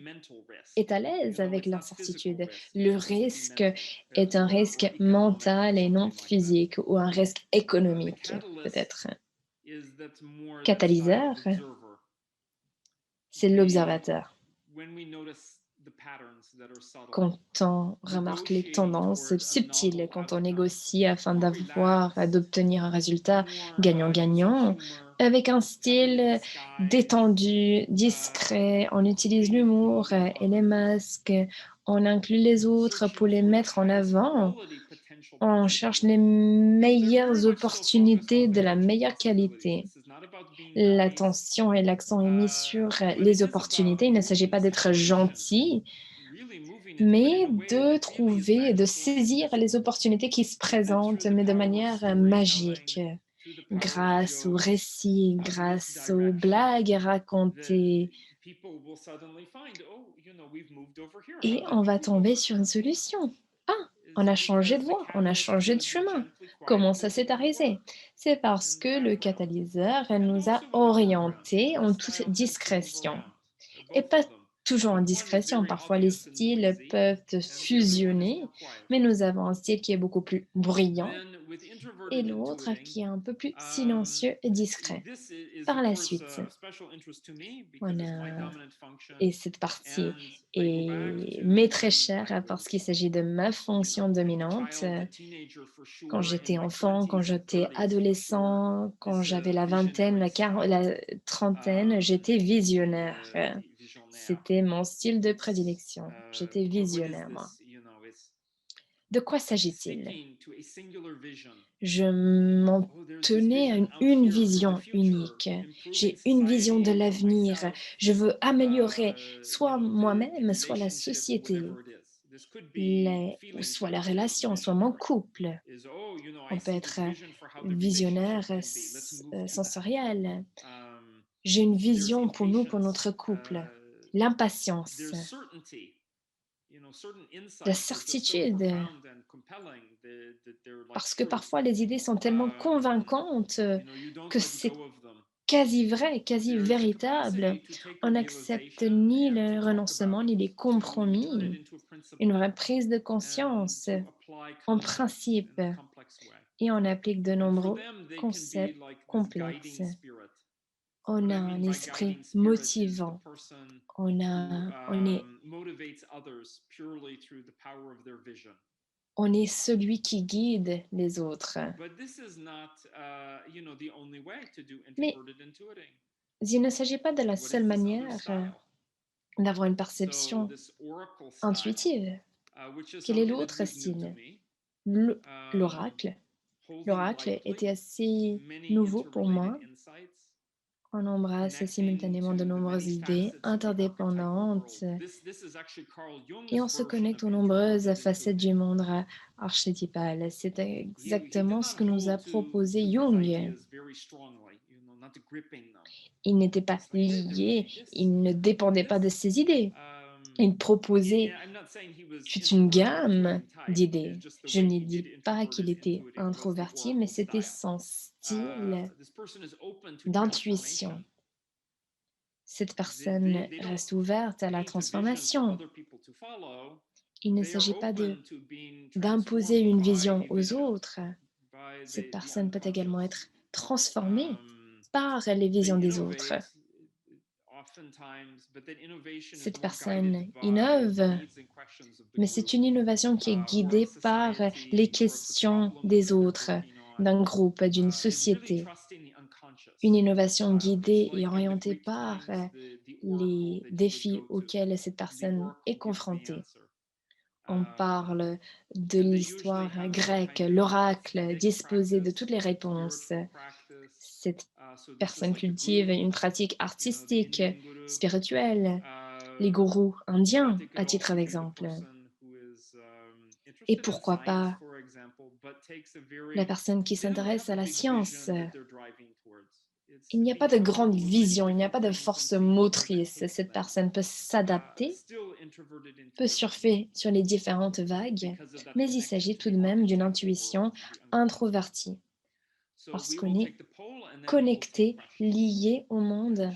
est à l'aise avec l'incertitude. Le risque est un risque mental et non physique, ou un risque économique, peut-être. Catalyseur, c'est l'observateur. Quand on remarque les tendances subtiles, quand on négocie afin d'obtenir un résultat gagnant-gagnant, avec un style détendu, discret, on utilise l'humour et les masques, on inclut les autres pour les mettre en avant, on cherche les meilleures opportunités de la meilleure qualité. L'attention et l'accent est mis sur les opportunités. Il ne s'agit pas d'être gentil, mais de trouver et de saisir les opportunités qui se présentent, mais de manière magique, grâce aux récits, grâce aux blagues racontées. Et on va tomber sur une solution. Ah, on a changé de voie, on a changé de chemin. Comment ça s'est arrivé? C'est parce que le catalyseur nous a orientés en toute discrétion. Et pas toujours en discrétion, parfois les styles peuvent fusionner, mais nous avons un style qui est beaucoup plus brillant et l'autre qui est un peu plus silencieux et discret. Par la suite, on a, et cette partie m'est très chère parce qu'il s'agit de ma fonction dominante. Quand j'étais enfant, quand j'étais adolescent, quand j'avais la vingtaine, la trentaine, j'étais visionnaire. C'était mon style de prédilection. J'étais visionnaire, moi. De quoi s'agit-il? Je m'en tenais à une vision unique. J'ai une vision de l'avenir. Je veux améliorer soit moi-même, soit la société, ou soit la relation, soit mon couple. On peut être visionnaire sensoriel. J'ai une vision pour nous, pour notre couple. L'impatience, la certitude, parce que parfois les idées sont tellement convaincantes que c'est quasi vrai, quasi véritable. On n'accepte ni le renoncement, ni les compromis. Une vraie prise de conscience en principe, et on applique de nombreux concepts complexes. On a un esprit motivant. On est celui qui guide les autres. Mais il ne s'agit pas de la seule manière d'avoir une perception intuitive. Quel est l'autre style? L'oracle. L'oracle était assez nouveau pour moi. On embrasse simultanément de nombreuses idées interdépendantes et on se connecte aux nombreuses facettes du monde archétypal. C'est exactement ce que nous a proposé Jung. Il n'était pas lié, il ne dépendait pas de ses idées. Il proposait toute une gamme d'idées. Je ne dis pas qu'il était introverti, mais c'était son style d'intuition. Cette personne reste ouverte à la transformation. Il ne s'agit pas d'imposer une vision aux autres. Cette personne peut également être transformée par les visions des autres. Cette personne innove, mais c'est une innovation qui est guidée par les questions des autres, d'un groupe, d'une société. Une innovation guidée et orientée par les défis auxquels cette personne est confrontée. On parle de l'histoire grecque, l'oracle disposait de toutes les réponses. Cette personne cultive une pratique artistique, spirituelle, les gourous indiens, à titre d'exemple. Et pourquoi pas la personne qui s'intéresse à la science. Il n'y a pas de grande vision, il n'y a pas de force motrice. Cette personne peut s'adapter, peut surfer sur les différentes vagues, mais il s'agit tout de même d'une intuition introvertie, parce qu'on est connecté, lié au monde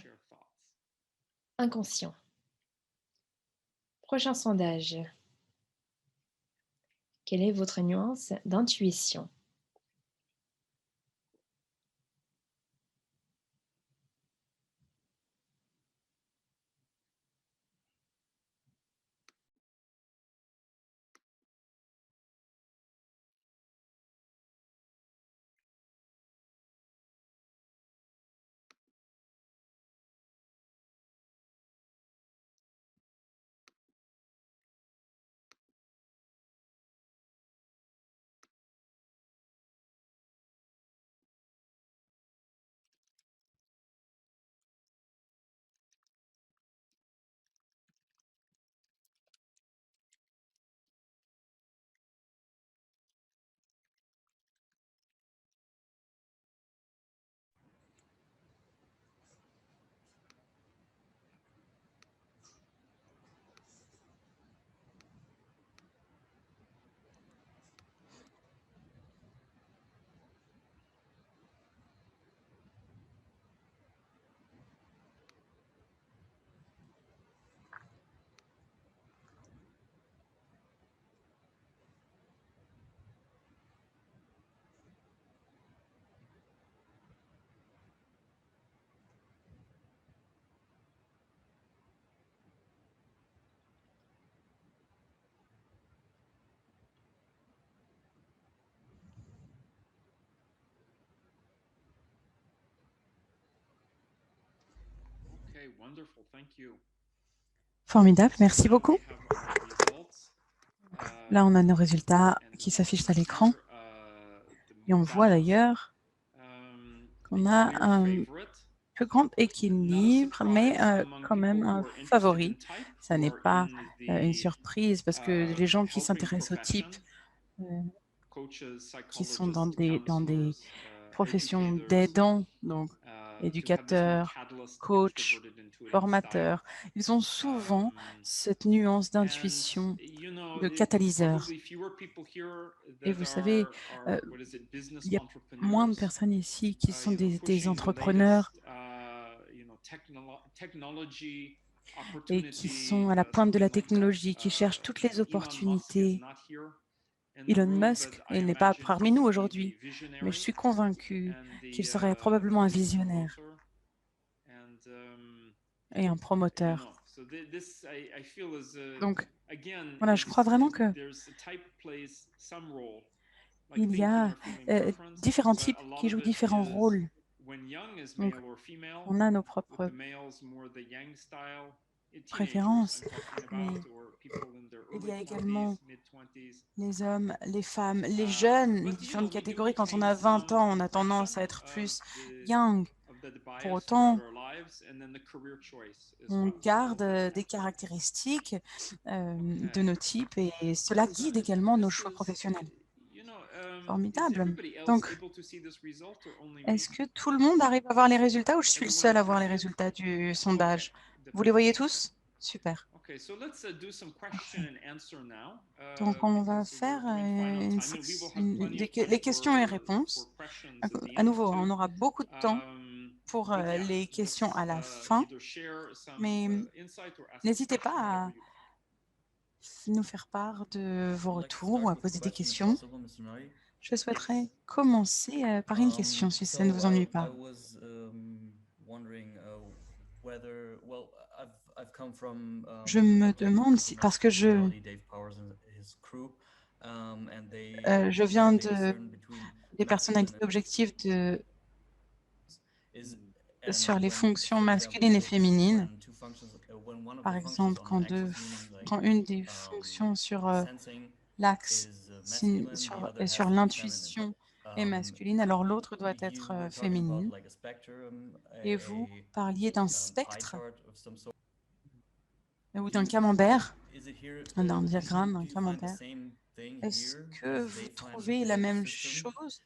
inconscient. Prochain sondage. Quelle est votre nuance d'intuition? Formidable, merci beaucoup. Là, on a nos résultats qui s'affichent à l'écran. Et on voit d'ailleurs qu'on a un plus grand équilibre, mais quand même un favori. Ça n'est pas une surprise parce que les gens qui s'intéressent au type, qui sont dans des professions d'aidants, donc éducateurs, coachs, formateurs, ils ont souvent cette nuance d'intuition, de catalyseur. Et vous savez, il y a moins de personnes ici qui sont des entrepreneurs et qui sont à la pointe de la technologie, qui cherchent toutes les opportunités. Elon Musk, il n'est pas parmi nous aujourd'hui, mais je suis convaincu qu'il serait probablement un visionnaire et un promoteur. Donc, voilà, je crois vraiment que il y a différents types qui jouent différents rôles. Donc, on a nos propres préférence, mais il y a également les hommes, les femmes, les jeunes, les différentes catégories. Quand on a 20 ans, on a tendance à être plus young. Pour autant, on garde des caractéristiques de nos types et cela guide également nos choix professionnels. Formidable. Donc, est-ce que tout le monde arrive à voir les résultats ou je suis le seul à voir les résultats du sondage? Vous les voyez tous? Super. Donc, on va faire les questions et réponses. À nouveau, on aura beaucoup de temps pour les questions à la fin, mais n'hésitez pas à nous faire part de vos retours ou à poser des questions. Je souhaiterais commencer par une question, si ça ne vous ennuie pas. Je me demande si, parce que je viens des personnalités objectives sur les fonctions masculines et féminines. Par exemple, quand une des fonctions sur l'axe sur l'intuition est masculine, alors l'autre doit être féminine. Et vous parliez d'un spectre ou d'un camembert, d'un diagramme, un camembert. Est-ce que vous trouvez la même chose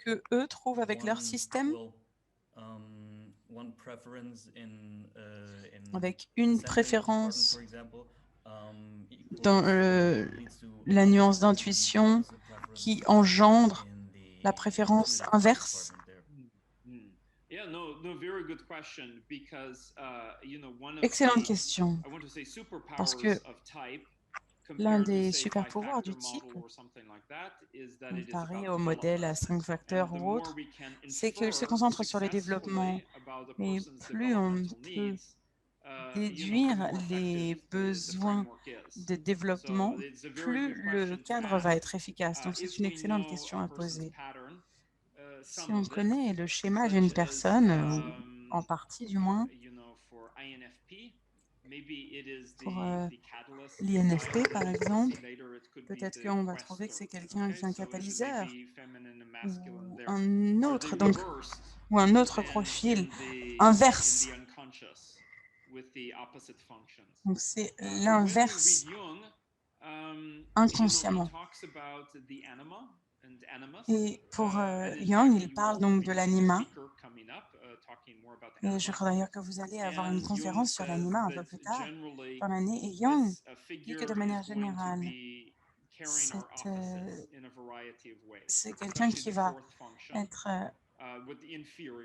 que eux trouvent avec leur système? Avec une préférence dans la nuance d'intuition qui engendre la préférence inverse? Excellente question, parce que l'un des super pouvoirs du type, comparé au modèle à 5 facteurs ou autre, c'est qu'il se concentre sur le développement. Et plus on peut déduire les besoins de développement, plus le cadre va être efficace. Donc, c'est une excellente question à poser. Si on connaît le schéma d'une personne, ou en partie du moins, pour l'INFP, par exemple, peut-être qu'on va trouver que c'est quelqu'un qui est un catalyseur ou un autre, donc, ou un autre profil inverse. Donc, c'est l'inverse inconsciemment. Et pour Jung, il parle donc de l'anima. Et je crois d'ailleurs que vous allez avoir une conférence sur l'anima un peu plus tard dans l'année. Et Jung dit que de manière générale, c'est quelqu'un qui va être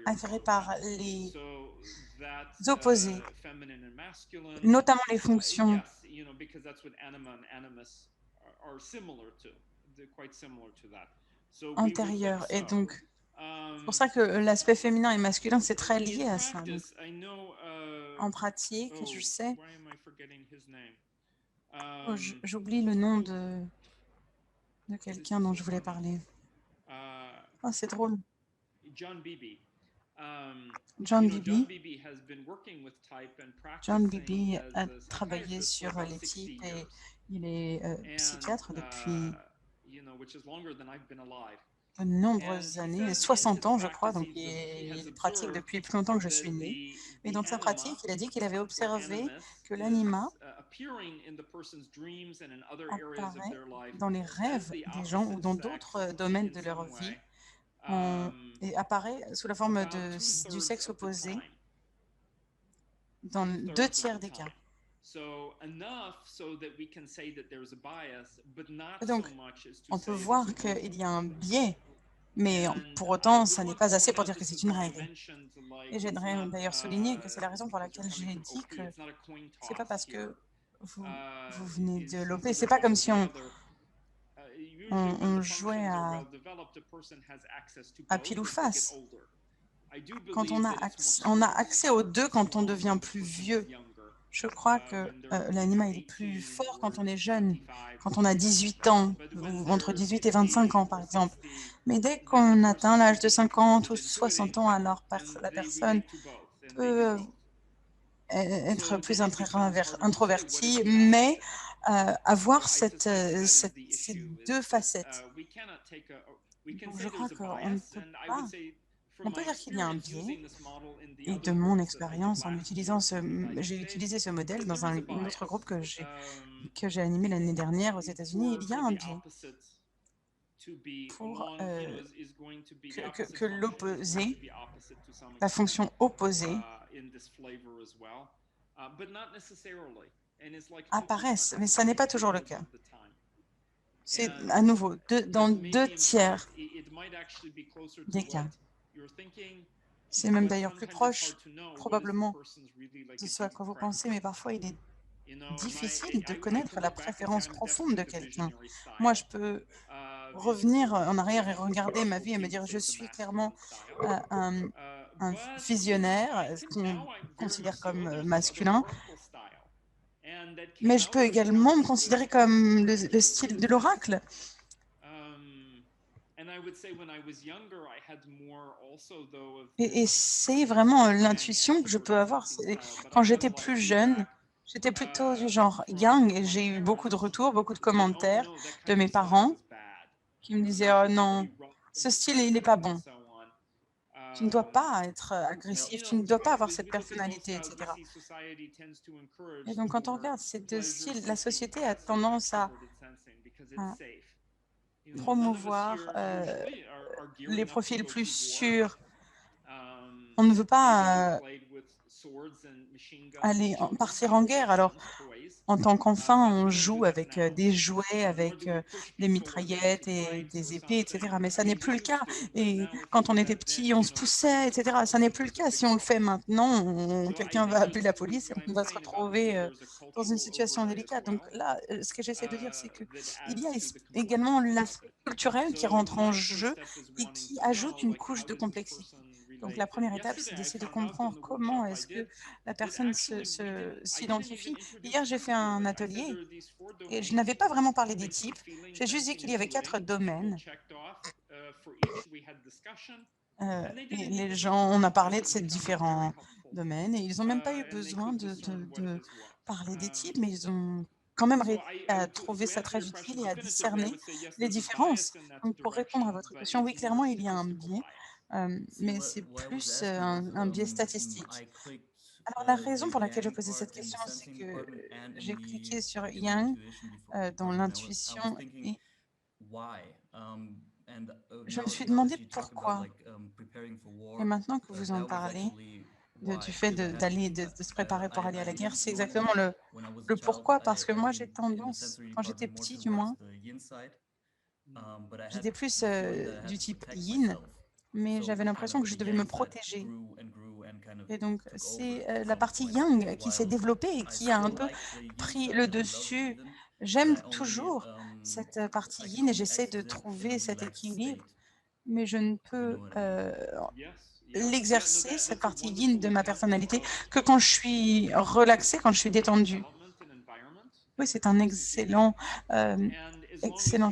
attiré par les opposés, notamment les fonctions antérieures. Et donc, c'est pour ça que l'aspect féminin et masculin, c'est très lié à ça. Donc, en pratique, je sais, j'oublie le nom de quelqu'un dont je voulais parler. Oh, c'est drôle. John Beebe. John Beebe a travaillé sur les types et il est psychiatre depuis de nombreuses années, 60 ans je crois, donc il pratique depuis plus longtemps que je suis née. Mais dans sa pratique, il a dit qu'il avait observé que l'anima apparaît dans les rêves des gens ou dans d'autres domaines de leur vie et apparaît sous la forme du sexe opposé dans 2/3 des cas. Et donc, on peut voir qu'il y a un biais, mais pour autant, ça n'est pas assez pour dire que c'est une règle. Et j'aimerais d'ailleurs souligner que c'est la raison pour laquelle j'ai dit que c'est pas parce que vous venez de l'OP, c'est pas comme si on jouait à pile ou face. Quand on a accès aux deux quand on devient plus vieux. Je crois que l'anima est plus fort quand on est jeune, quand on a 18 ans, ou entre 18 et 25 ans par exemple. Mais dès qu'on atteint l'âge de 50 ou 60 ans, alors la personne peut être plus introverti, mais avoir ces deux facettes. Donc, je crois qu'on ne peut pas. On peut dire qu'il y a un biais, et de mon expérience en utilisant j'ai utilisé ce modèle dans un autre groupe que j'ai animé l'année dernière aux États-Unis. Il y a un biais pour que l'opposé, la fonction opposée, apparaisse, mais ça n'est pas toujours le cas. C'est à nouveau dans 2 tiers des cas. C'est même d'ailleurs plus proche, probablement, de ce à quoi vous pensez, mais parfois il est difficile de connaître la préférence profonde de quelqu'un. Moi, je peux revenir en arrière et regarder ma vie et me dire je suis clairement un visionnaire, ce qu'on considère comme masculin, mais je peux également me considérer comme le style de l'oracle. Et c'est vraiment l'intuition que je peux avoir. Quand j'étais plus jeune, j'étais plutôt du genre yang et j'ai eu beaucoup de retours, beaucoup de commentaires de mes parents qui me disaient « Oh non, ce style, il n'est pas bon. Tu ne dois pas être agressif, tu ne dois pas avoir cette personnalité, etc. » Et donc, quand on regarde ces 2 styles, la société a tendance à promouvoir les profils plus sûrs. On ne veut pas partir en guerre. Alors, en tant qu'enfant, on joue avec des jouets, avec des mitraillettes et des épées, etc. Mais ça n'est plus le cas. Et quand on était petit, on se poussait, etc. Ça n'est plus le cas. Si on le fait maintenant, quelqu'un va appeler la police et on va se retrouver dans une situation délicate. Donc là, ce que j'essaie de dire, c'est qu'il y a également l'aspect culturel qui rentre en jeu et qui ajoute une couche de complexité. Donc la première étape, c'est d'essayer de comprendre comment est-ce que la personne s'identifie. Hier, j'ai fait un atelier et je n'avais pas vraiment parlé des types. J'ai juste dit qu'il y avait 4 domaines. Et les gens, on a parlé de ces différents domaines et ils n'ont même pas eu besoin de parler des types, mais ils ont quand même réussi à trouver ça très utile et à discerner les différences. Donc, pour répondre à votre question, oui, clairement, il y a un biais, mais c'est plus un biais statistique. Alors, la raison pour laquelle je posais cette question, c'est que j'ai cliqué sur Yang dans l'intuition et je me suis demandé pourquoi. Et maintenant que vous en parlez, du fait de se préparer pour aller à la guerre, c'est exactement le pourquoi, parce que moi, j'ai tendance, quand j'étais petit du moins, j'étais plus du type yin, mais j'avais l'impression que je devais me protéger. Et donc, c'est la partie yang qui s'est développée et qui a un peu pris le dessus. J'aime toujours cette partie yin et j'essaie de trouver cet équilibre, mais je ne peux l'exercer, cette partie yin de ma personnalité, que quand je suis relaxée, quand je suis détendue. Oui, c'est un excellent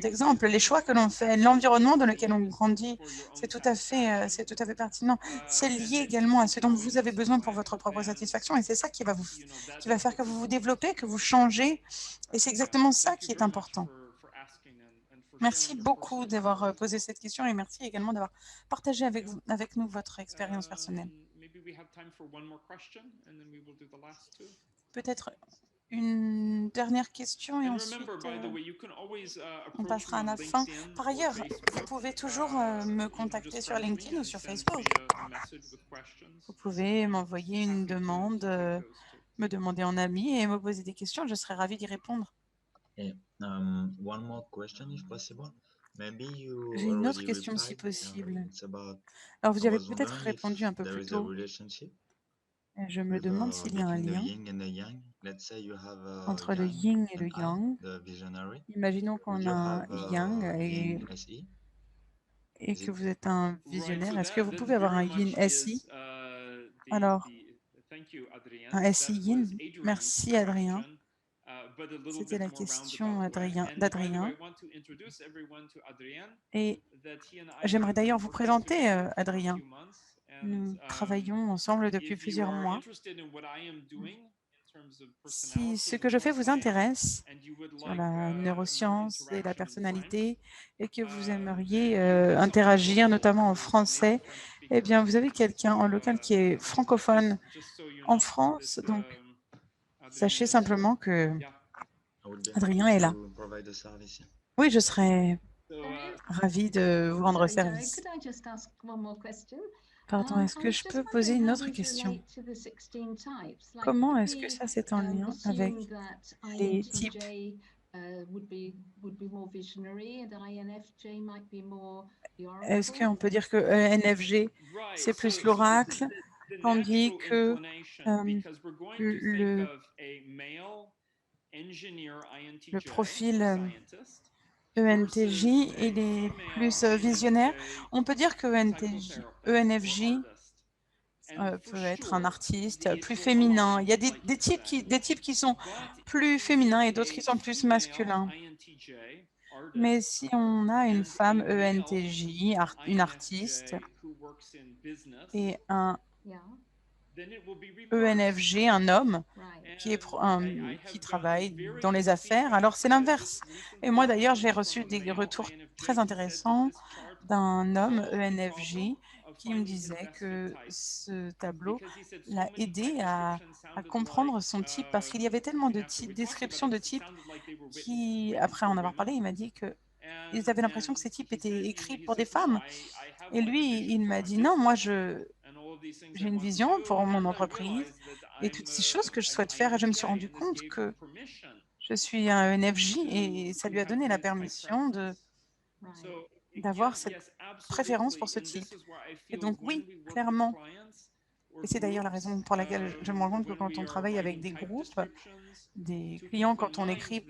exemple. Les choix que l'on fait, l'environnement dans lequel on grandit, c'est tout à fait pertinent. C'est lié également à ce dont vous avez besoin pour votre propre satisfaction et c'est ça qui va faire que vous vous développez, que vous changez et c'est exactement ça qui est important. Merci beaucoup d'avoir posé cette question et merci également d'avoir partagé avec nous votre expérience personnelle. Peut-être une dernière question et ensuite on passera à la fin. Par ailleurs, vous pouvez toujours me contacter sur LinkedIn ou sur Facebook. Vous pouvez m'envoyer une demande, me demander en ami et me poser des questions. Je serai ravie d'y répondre. J'ai une autre question si possible. Alors, vous y avez peut-être répondu un peu plus tôt. Et je me demande s'il y a un lien entre le yin et le yang. Imaginons qu'on a un yang et que vous êtes un visionnaire. Est-ce que vous pouvez avoir un yin SI? Alors, un SI yin. Merci, Adrien. C'était la question d'Adrien. Et j'aimerais d'ailleurs vous présenter Adrien. Nous travaillons ensemble depuis plusieurs mois. Si ce que je fais vous intéresse sur la neuroscience et la personnalité et que vous aimeriez interagir, notamment en français, eh bien, vous avez quelqu'un en local qui est francophone en France. Donc, sachez simplement que Adrien est là. Oui, je serais ravie de vous rendre service. Pardon, est-ce que je peux poser une autre question? Comment est-ce que ça c'est en lien avec les types? Est-ce qu'on peut dire que ENFG, c'est plus l'oracle, tandis que le profil ENTJ, il est plus visionnaire? On peut dire que ENFJ peut être un artiste plus féminin. Il y a des types qui sont plus féminins et d'autres qui sont plus masculins. Mais si on a une femme ENTJ, une artiste, et un ENFG, un homme, qui travaille dans les affaires, alors c'est l'inverse. Et moi d'ailleurs, j'ai reçu des retours très intéressants d'un homme ENFJ qui me disait que ce tableau l'a aidé à comprendre son type, parce qu'il y avait tellement de descriptions de types qui, après en avoir parlé, il m'a dit que ils avaient l'impression que ces types étaient écrits pour des femmes. Et lui, il m'a dit non, moi j'ai une vision pour mon entreprise et toutes ces choses que je souhaite faire. Et je me suis rendu compte que je suis un ENFJ et ça lui a donné la permission d'avoir cette préférence pour ce type. Et donc oui, clairement. Et c'est d'ailleurs la raison pour laquelle je me rends compte que quand on travaille avec des groupes, des clients, quand on écrit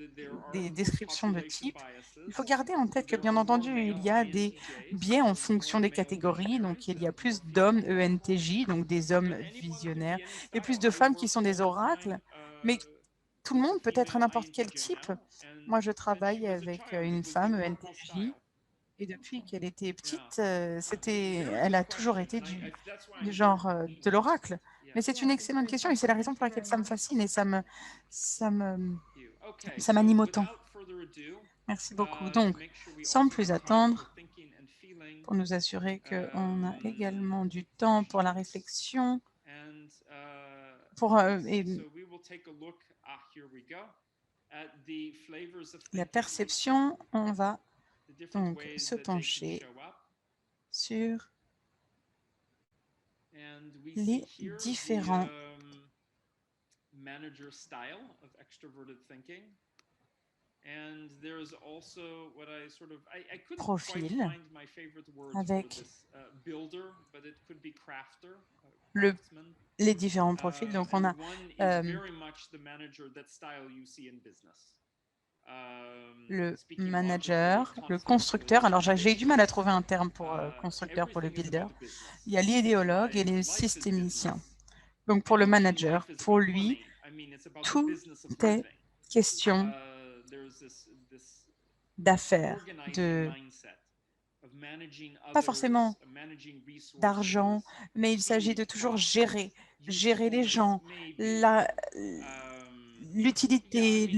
des descriptions de type, il faut garder en tête que, bien entendu, il y a des biais en fonction des catégories. Donc, il y a plus d'hommes ENTJ, donc des hommes visionnaires, et plus de femmes qui sont des oracles. Mais tout le monde peut être n'importe quel type. Moi, je travaille avec une femme ENTJ. Et depuis qu'elle était petite, elle a toujours été du genre de l'oracle. Mais c'est une excellente question et c'est la raison pour laquelle ça me fascine et ça m'anime autant. Merci beaucoup. Donc, sans plus attendre, pour nous assurer qu'on a également du temps pour la réflexion, et la perception, on va donc se pencher sur les différents profils avec les différents profils. Donc, on a le manager, le constructeur. Alors, j'ai eu du mal à trouver un terme pour constructeur, pour le builder. Il y a l'idéologue et les systémiciens. Donc, pour le manager, pour lui, tout est question d'affaires, pas forcément d'argent, mais il s'agit de toujours gérer les gens, l'utilité,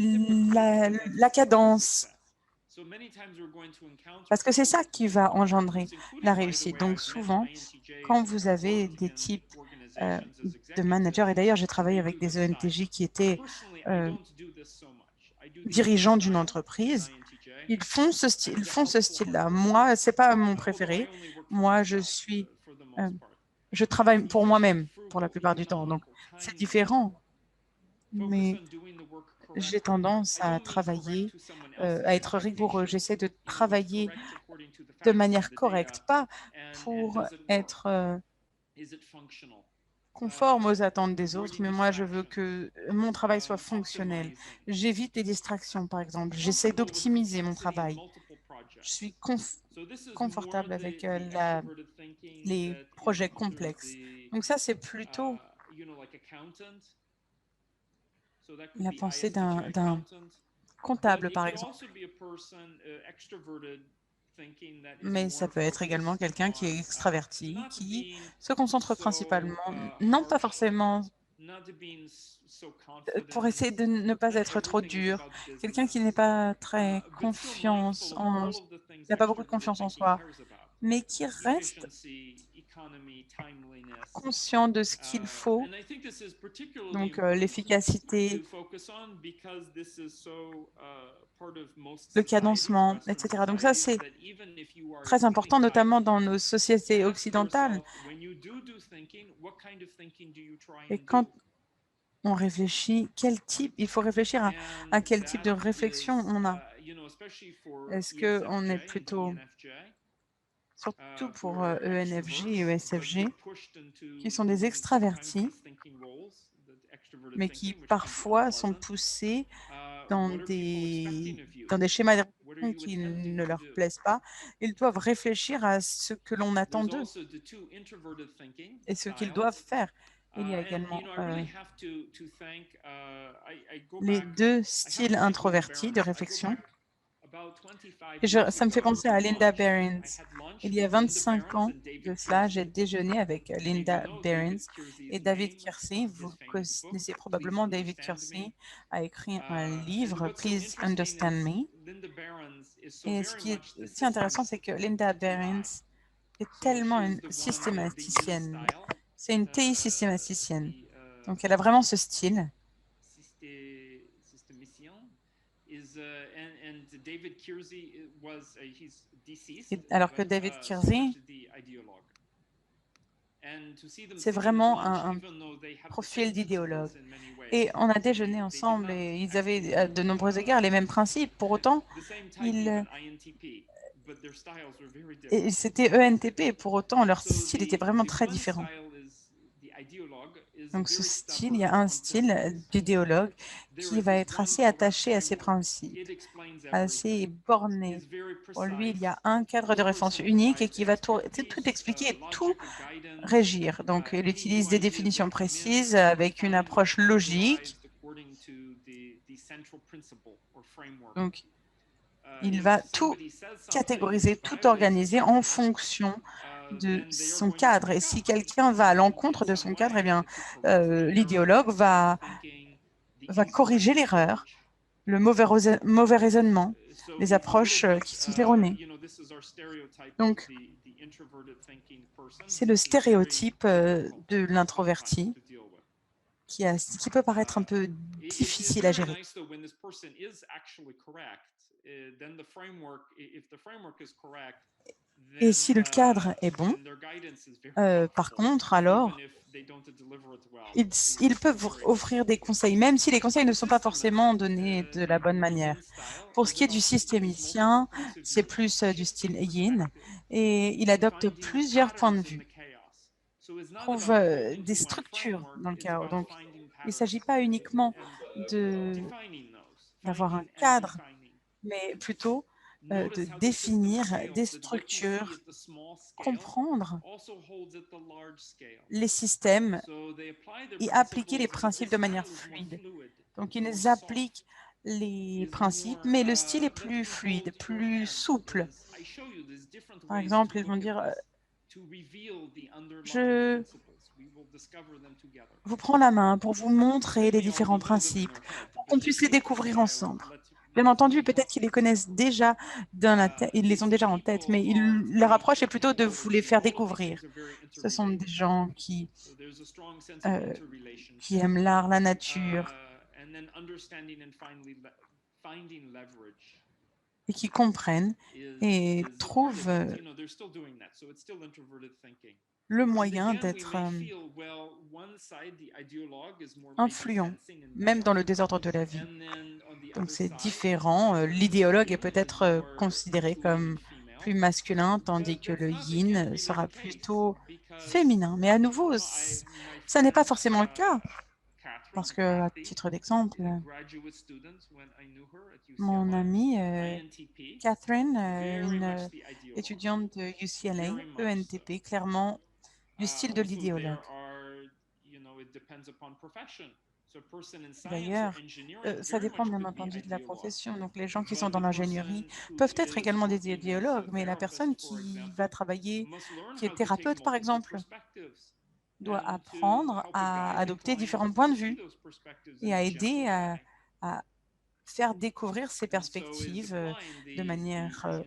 la cadence, parce que c'est ça qui va engendrer la réussite. Donc souvent, quand vous avez des types de managers, et d'ailleurs j'ai travaillé avec des ENTJ qui étaient dirigeants d'une entreprise, ils font ce style-là. Moi, c'est pas mon préféré. Moi, je travaille pour moi-même pour la plupart du temps, donc c'est différent. Mais j'ai tendance à travailler, à être rigoureux. J'essaie de travailler de manière correcte, pas pour être conforme aux attentes des autres, mais moi, je veux que mon travail soit fonctionnel. J'évite les distractions, par exemple. J'essaie d'optimiser mon travail. Je suis confortable avec les projets complexes. Donc ça, c'est plutôt la pensée d'un comptable, par exemple. Mais ça peut être également quelqu'un qui est extraverti, qui se concentre principalement, non pas forcément pour essayer de ne pas être trop dur, quelqu'un qui n'est pas très n'a pas beaucoup de confiance en soi, mais qui reste conscient de ce qu'il faut, donc l'efficacité, le cadencement, etc. Donc ça, c'est très important, notamment dans nos sociétés occidentales. Et quand on réfléchit, il faut réfléchir à quel type de réflexion on a. Est-ce qu'on est plutôt, surtout pour ENFJ et ESFG, qui sont des extravertis, mais qui parfois sont poussés dans des schémas de réflexion qui ne leur plaisent pas. Ils doivent réfléchir à ce que l'on attend d'eux et ce qu'ils doivent faire. Il y a également les deux styles introvertis de réflexion. Et ça me fait penser à Linda Behrens. Il y a 25 ans de cela, j'ai déjeuné avec Linda Behrens et David Kiersey. Vous connaissez probablement David Kiersey, a écrit un livre, Please Understand Me. Et ce qui est aussi intéressant, c'est que Linda Behrens est tellement une systématicienne. C'est une TI systématicienne. Donc, elle a vraiment ce style. Alors que David Kiersey, c'est vraiment un profil d'idéologue. Et on a déjeuné ensemble et ils avaient à de nombreux égards les mêmes principes. Pour autant, c'était ENTP. Pour autant, leur style était vraiment très différent. Donc ce style, il y a un style d'idéologue qui va être assez attaché à ses principes, assez borné. Pour lui, il y a un cadre de référence unique et qui va tout expliquer et tout régir. Donc il utilise des définitions précises avec une approche logique. Donc il va tout catégoriser, tout organiser en fonction de son cadre. Et si quelqu'un va à l'encontre de son cadre, eh bien, l'idéologue va corriger l'erreur, le mauvais raisonnement, les approches qui sont erronées. Donc, c'est le stéréotype de l'introverti qui peut paraître un peu difficile à gérer. Et si le cadre est bon, par contre, alors, ils peuvent offrir des conseils, même si les conseils ne sont pas forcément donnés de la bonne manière. Pour ce qui est du systémicien, c'est plus du style yin, et il adopte plusieurs points de vue. Il trouve des structures dans le chaos. Donc, il ne s'agit pas uniquement d'avoir un cadre, mais plutôt de définir des structures, comprendre les systèmes et appliquer les principes de manière fluide. Donc, ils appliquent les principes, mais le style est plus fluide, plus souple. Par exemple, ils vont dire je vous prends la main pour vous montrer les différents principes, pour qu'on puisse les découvrir ensemble. Bien entendu, peut-être qu'ils les connaissent déjà dans la tête, ils les ont déjà en tête, mais leur approche est plutôt de vous les faire découvrir. Ce sont des gens qui aiment l'art, la nature, et qui comprennent et trouvent le moyen d'être influent, même dans le désordre de la vie. Donc c'est différent. L'idéologue est peut-être considéré comme plus masculin, tandis que le yin sera plutôt féminin. Mais à nouveau, ça n'est pas forcément le cas. Parce que, à titre d'exemple, mon amie Catherine, une étudiante de UCLA, ENTP, clairement du style de l'idéologue. D'ailleurs, ça dépend bien entendu de la profession. Donc, les gens qui sont dans l'ingénierie peuvent être également des idéologues, mais la personne qui va travailler, qui est thérapeute, par exemple, doit apprendre à adopter différents points de vue et à aider à faire découvrir ces perspectives de manière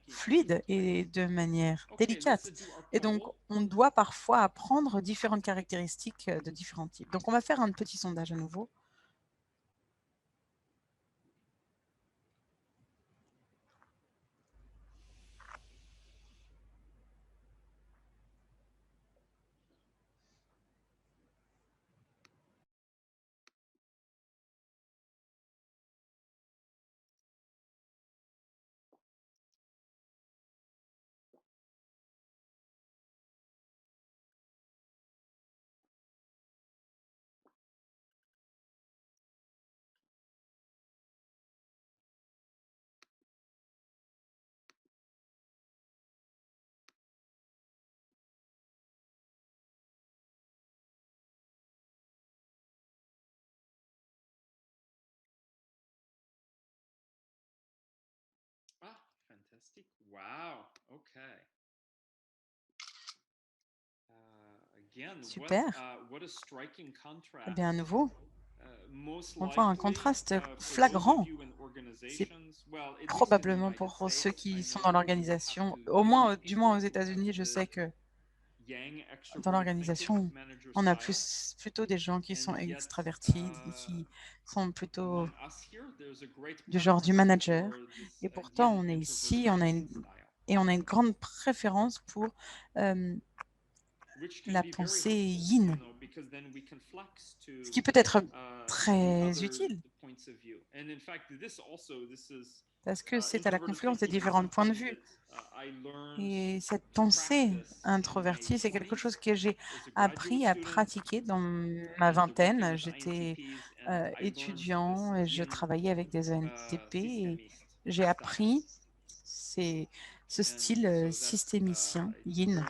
fluide et de manière délicate. Et donc, on doit parfois apprendre différentes caractéristiques de différents types. Donc, on va faire un petit sondage à nouveau. Ah, fantastique. Wow. Okay. Super. Eh bien, à nouveau, on voit un contraste flagrant. C'est probablement pour ceux qui sont dans l'organisation, du moins aux États-Unis, je sais que dans l'organisation, on a plutôt des gens qui sont extravertis, qui sont plutôt du genre du manager. Et pourtant, on est ici, on a une grande préférence pour la pensée yin, ce qui peut être très utile parce que c'est à la confluence des différents points de vue. Et cette pensée introvertie, c'est quelque chose que j'ai appris à pratiquer dans ma vingtaine. J'étais étudiant et je travaillais avec des ENTP et j'ai appris ce style systémicien, yin.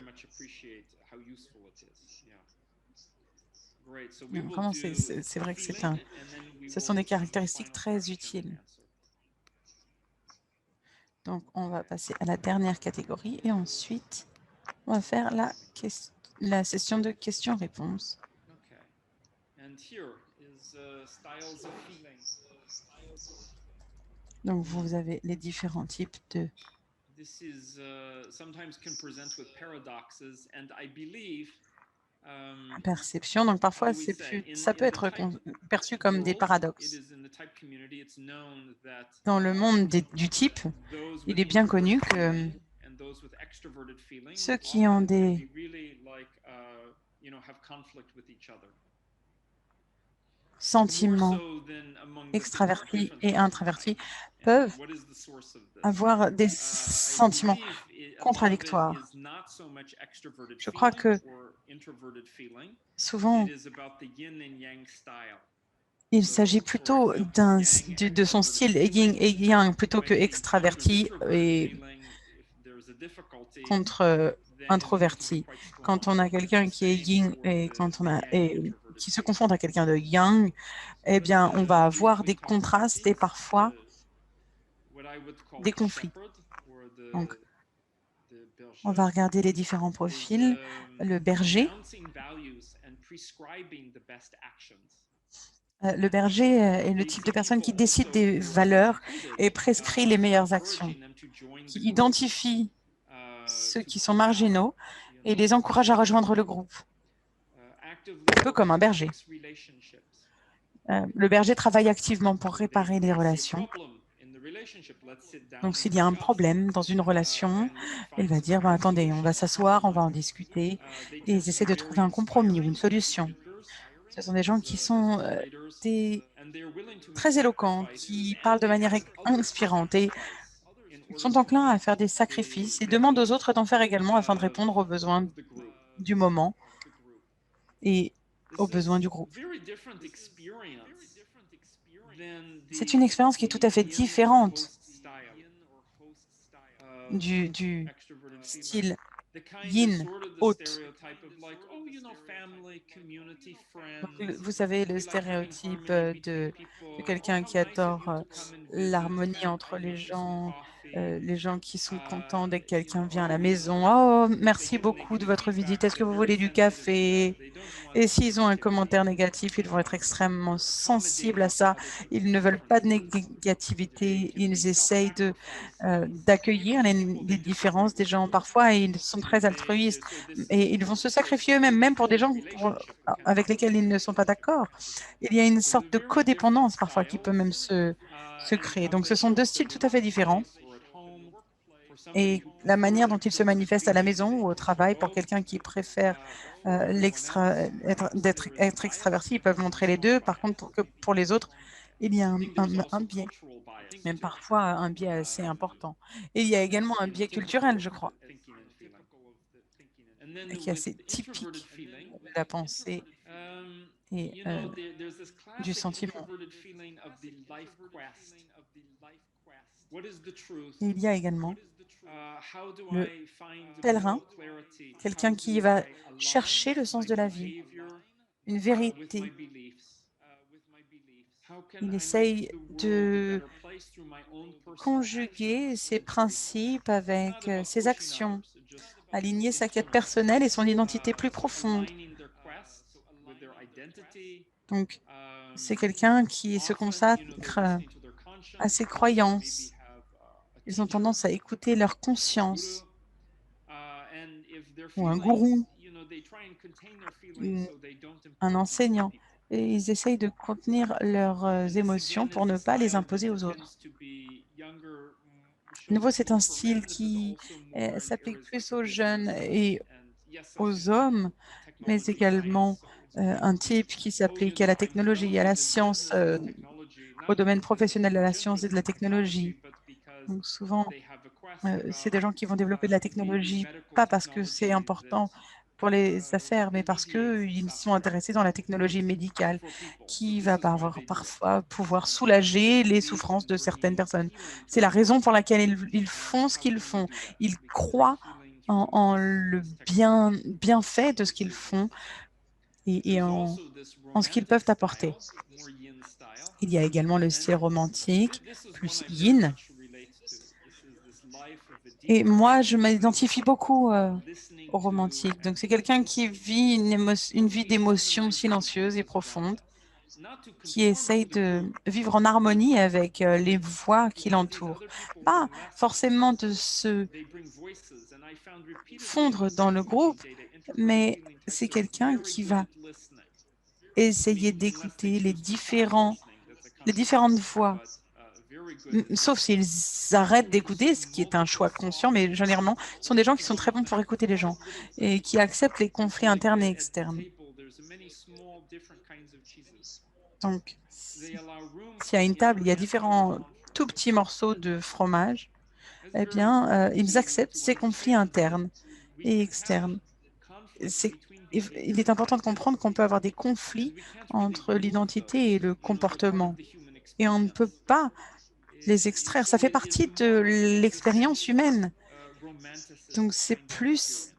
Vraiment, c'est vrai que ce sont des caractéristiques très utiles. Donc, on va passer à la dernière catégorie et ensuite, on va faire la session de questions-réponses. Donc, vous avez les différents types de perception. Donc, parfois, ça peut être perçu comme des paradoxes. Dans le monde du type, il est bien connu que ceux qui ont des sentiments extravertis et introvertis peuvent avoir des sentiments contradictoires. Je crois que souvent, il s'agit plutôt de son style yin et yang plutôt que extraverti et contre introverti. Quand on a quelqu'un qui est yin et qui se confronte à quelqu'un de yang, eh bien, on va avoir des contrastes et parfois des conflits. Donc, on va regarder les différents profils. Le berger. Le berger est le type de personne qui décide des valeurs et prescrit les meilleures actions, qui identifie ceux qui sont marginaux et les encourage à rejoindre le groupe, un peu comme un berger. Le berger travaille activement pour réparer les relations. Donc, s'il y a un problème dans une relation, il va dire, attendez, on va s'asseoir, on va en discuter, et ils essaient de trouver un compromis ou une solution. Ce sont des gens qui sont très éloquents, qui parlent de manière inspirante et sont enclins à faire des sacrifices et demandent aux autres d'en faire également afin de répondre aux besoins du moment et aux besoins du groupe. C'est une expérience qui est tout à fait différente du style yin, haute. Vous savez, le stéréotype de quelqu'un qui adore l'harmonie entre les gens qui sont contents dès que quelqu'un vient à la maison. Oh, merci beaucoup de votre visite. Est-ce que vous voulez du café? Et s'ils ont un commentaire négatif, ils vont être extrêmement sensibles à ça. Ils ne veulent pas de négativité. Ils essayent d'accueillir les différences des gens. Parfois, ils sont très altruistes et ils vont se sacrifier eux-mêmes, même pour des gens avec lesquels ils ne sont pas d'accord. Il y a une sorte de codépendance parfois qui peut même se créer. Donc, ce sont deux styles tout à fait différents. Et la manière dont ils se manifestent à la maison ou au travail, pour quelqu'un qui préfère être extraverti, ils peuvent montrer les deux. Par contre, pour les autres, il y a un biais, même parfois un biais assez important. Et il y a également un biais culturel, je crois, qui est assez typique de la pensée et du sentiment. Et il y a également le pèlerin, quelqu'un qui va chercher le sens de la vie, une vérité. Il essaye de conjuguer ses principes avec ses actions, aligner sa quête personnelle et son identité plus profonde. Donc, c'est quelqu'un qui se consacre à ses croyances. Ils ont tendance à écouter leur conscience ou un gourou, un enseignant. Et ils essayent de contenir leurs émotions pour ne pas les imposer aux autres. De nouveau, c'est un style qui s'applique plus aux jeunes et aux hommes, mais également un type qui s'applique à la technologie, à la science, au domaine professionnel de la science et de la technologie. Donc souvent, c'est des gens qui vont développer de la technologie, pas parce que c'est important pour les affaires, mais parce qu'ils sont intéressés dans la technologie médicale qui va parfois pouvoir soulager les souffrances de certaines personnes. C'est la raison pour laquelle ils font ce qu'ils font. Ils croient en le bienfait de ce qu'ils font et en ce qu'ils peuvent apporter. Il y a également le style romantique, plus yin. Et moi, je m'identifie beaucoup au romantique. Donc, c'est quelqu'un qui vit une vie d'émotions silencieuses et profondes, qui essaye de vivre en harmonie avec les voix qui l'entourent. Pas forcément de se fondre dans le groupe, mais c'est quelqu'un qui va essayer d'écouter les différentes voix, sauf s'ils arrêtent d'écouter, ce qui est un choix conscient, mais généralement, ce sont des gens qui sont très bons pour écouter les gens et qui acceptent les conflits internes et externes. Donc, si à une table, il y a différents tout petits morceaux de fromage, eh bien, ils acceptent ces conflits internes et externes. Il est important de comprendre qu'on peut avoir des conflits entre l'identité et le comportement. Et on ne peut pas les extraire. Ça fait partie de l'expérience humaine. Donc, c'est plus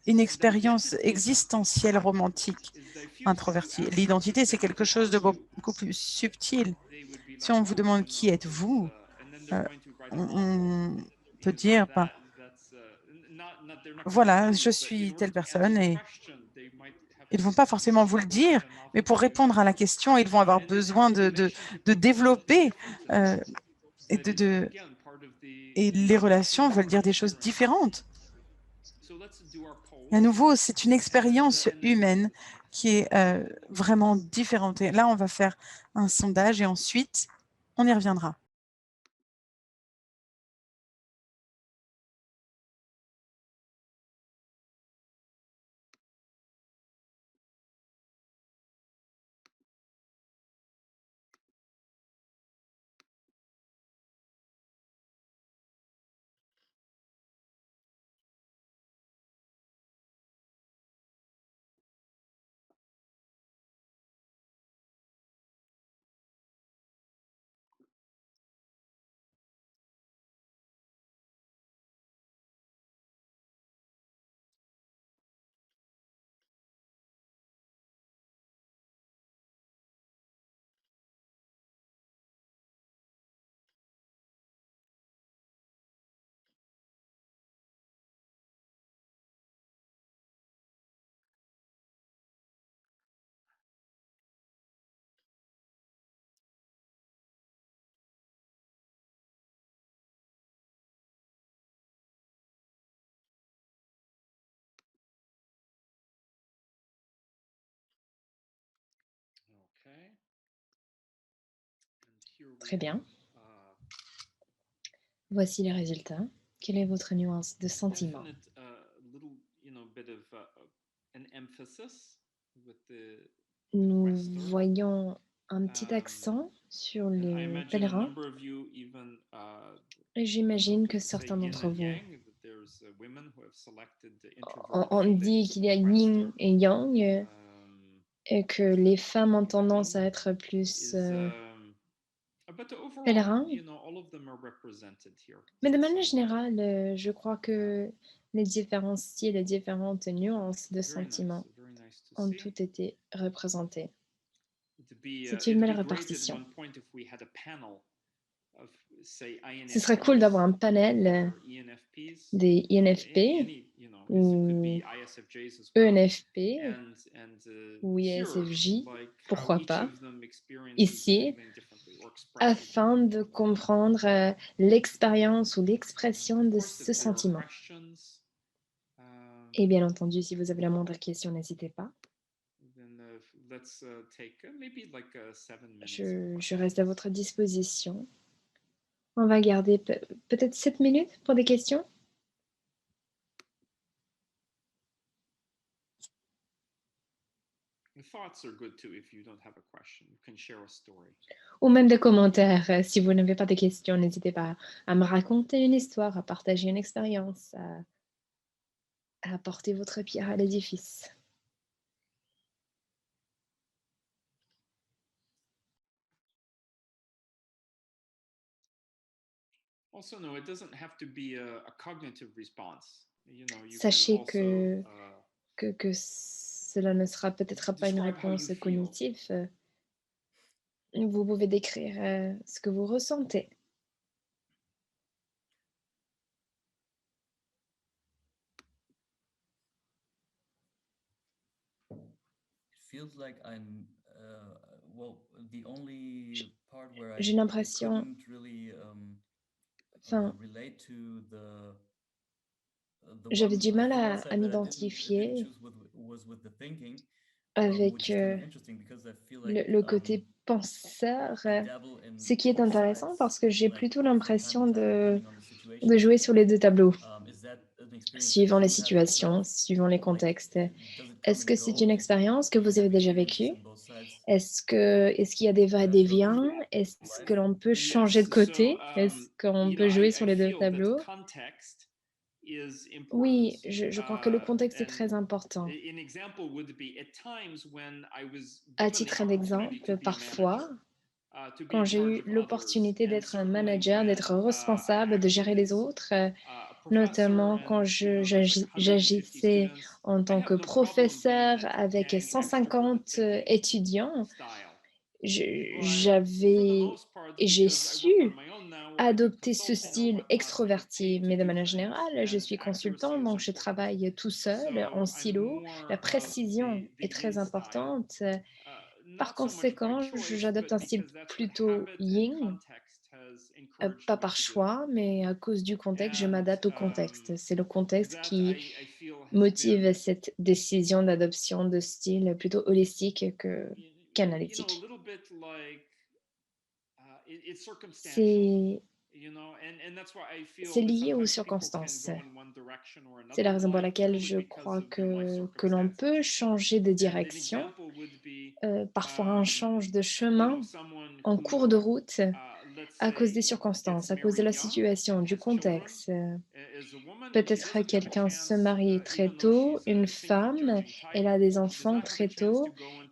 une expérience existentielle romantique introvertie. L'identité, c'est quelque chose de beaucoup plus subtil. Si on vous demande qui êtes-vous, on peut dire, ben, voilà, je suis telle personne et ils ne vont pas forcément vous le dire, mais pour répondre à la question, ils vont avoir besoin de développer et et les relations veulent dire des choses différentes. Et à nouveau, c'est une expérience humaine qui est vraiment différente. Et là, on va faire un sondage et ensuite, on y reviendra. Très bien. Voici les résultats. Quelle est votre nuance de sentiment? Nous voyons un petit accent sur les pèlerins et j'imagine que certains d'entre vous, on dit qu'il y a yin et yang et que les femmes ont tendance à être plus pèlerins. Mais de manière générale, je crois que les différents styles et différentes nuances de sentiments ont toutes été représentées. C'est une belle répartition. Ce serait cool d'avoir un panel des INFP ou ENFP ou ISFJ, pourquoi pas, ici, afin de comprendre l'expérience ou l'expression de ce sentiment. Et bien entendu, si vous avez la moindre question, n'hésitez pas. Je reste à votre disposition. On va garder peut-être 7 minutes pour des questions. Ou même des commentaires. Si vous n'avez pas de questions, n'hésitez pas à me raconter une histoire, à partager une expérience, à apporter votre pierre à l'édifice. Sachez que cela ne sera peut-être pas une réponse cognitive. Vous pouvez décrire ce que vous ressentez. Feels like well, the only part where J'ai I l'impression, couldn't really enfin, relate to the j'avais du mal thing à outside that I didn't m'identifier choose was with the thinking, which avec is kind of interesting because I feel like le côté penseur, I dabble in ce qui est both intéressant parce que sides, j'ai like plutôt from time l'impression to time, de depending on the situation. jouer sur les deux tableaux, Is that an experience that suivant les you have situations, yourself? suivant les Like, contextes. does it come Est-ce and que c'est go une and expérience que you vous have avez déjà experiences vécue? in both sides? Est-ce qu'il y a des va Feels et-vient? good Est-ce life. que l'on peut changer de côté? Est-ce qu'on peut jouer sur les deux tableaux? Oui, je crois que le contexte est très important. À titre d'exemple, parfois, quand j'ai eu l'opportunité d'être un manager, d'être responsable, de gérer les autres, notamment quand j'agissais en tant que professeur avec 150 étudiants, j'avais et j'ai su adopter ce style extroverti, mais de manière générale, je suis consultant, donc je travaille tout seul, en silo. La précision est très importante. Par conséquent, j'adopte un style plutôt yin, pas par choix, mais à cause du contexte, je m'adapte au contexte. C'est le contexte qui motive cette décision d'adoption de style plutôt holistique qu'analytique. C'est c'est lié aux circonstances. C'est la raison pour laquelle je crois que l'on peut changer de direction. Parfois, on change de chemin en cours de route à cause des circonstances, à cause de la situation, du contexte. Peut-être quelqu'un se marie très tôt, une femme, elle a des enfants très tôt,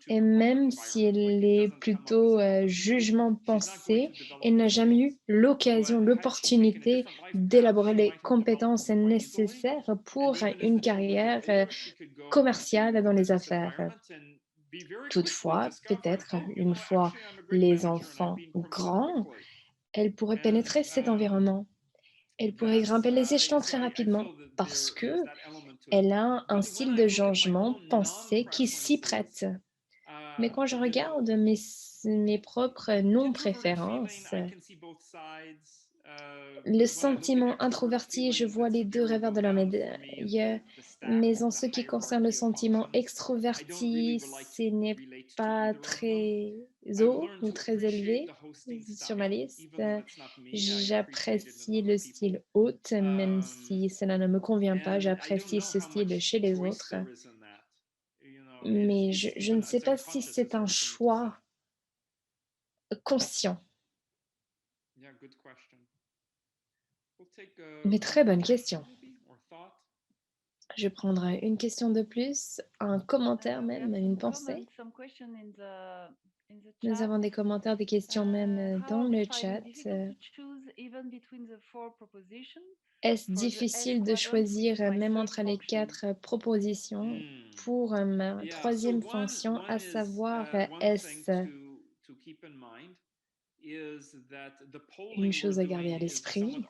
et même si elle est plutôt jugement pensée, elle n'a jamais eu l'occasion, l'opportunité d'élaborer les compétences nécessaires pour une carrière commerciale dans les affaires. Toutefois, peut-être une fois les enfants grands, elle pourrait pénétrer cet environnement. Elle pourrait grimper les échelons très rapidement parce que elle a un style de changement pensé qui s'y prête. Mais quand je regarde mes propres non-préférences, Le sentiment introverti, je vois les deux revers de la médaille, mais en ce qui concerne le sentiment extroverti, ce n'est pas très haut ou très élevé sur ma liste. J'apprécie le style haute, même si cela ne me convient pas. J'apprécie ce style chez les autres, mais je ne sais pas si c'est un choix conscient. Mais très bonne question. Je prendrai une question de plus, un commentaire même, une pensée. Nous avons des commentaires, des questions même dans le chat. Est-ce difficile de choisir même entre les 4 propositions pour ma troisième fonction, à savoir est-ce une chose à garder à l'esprit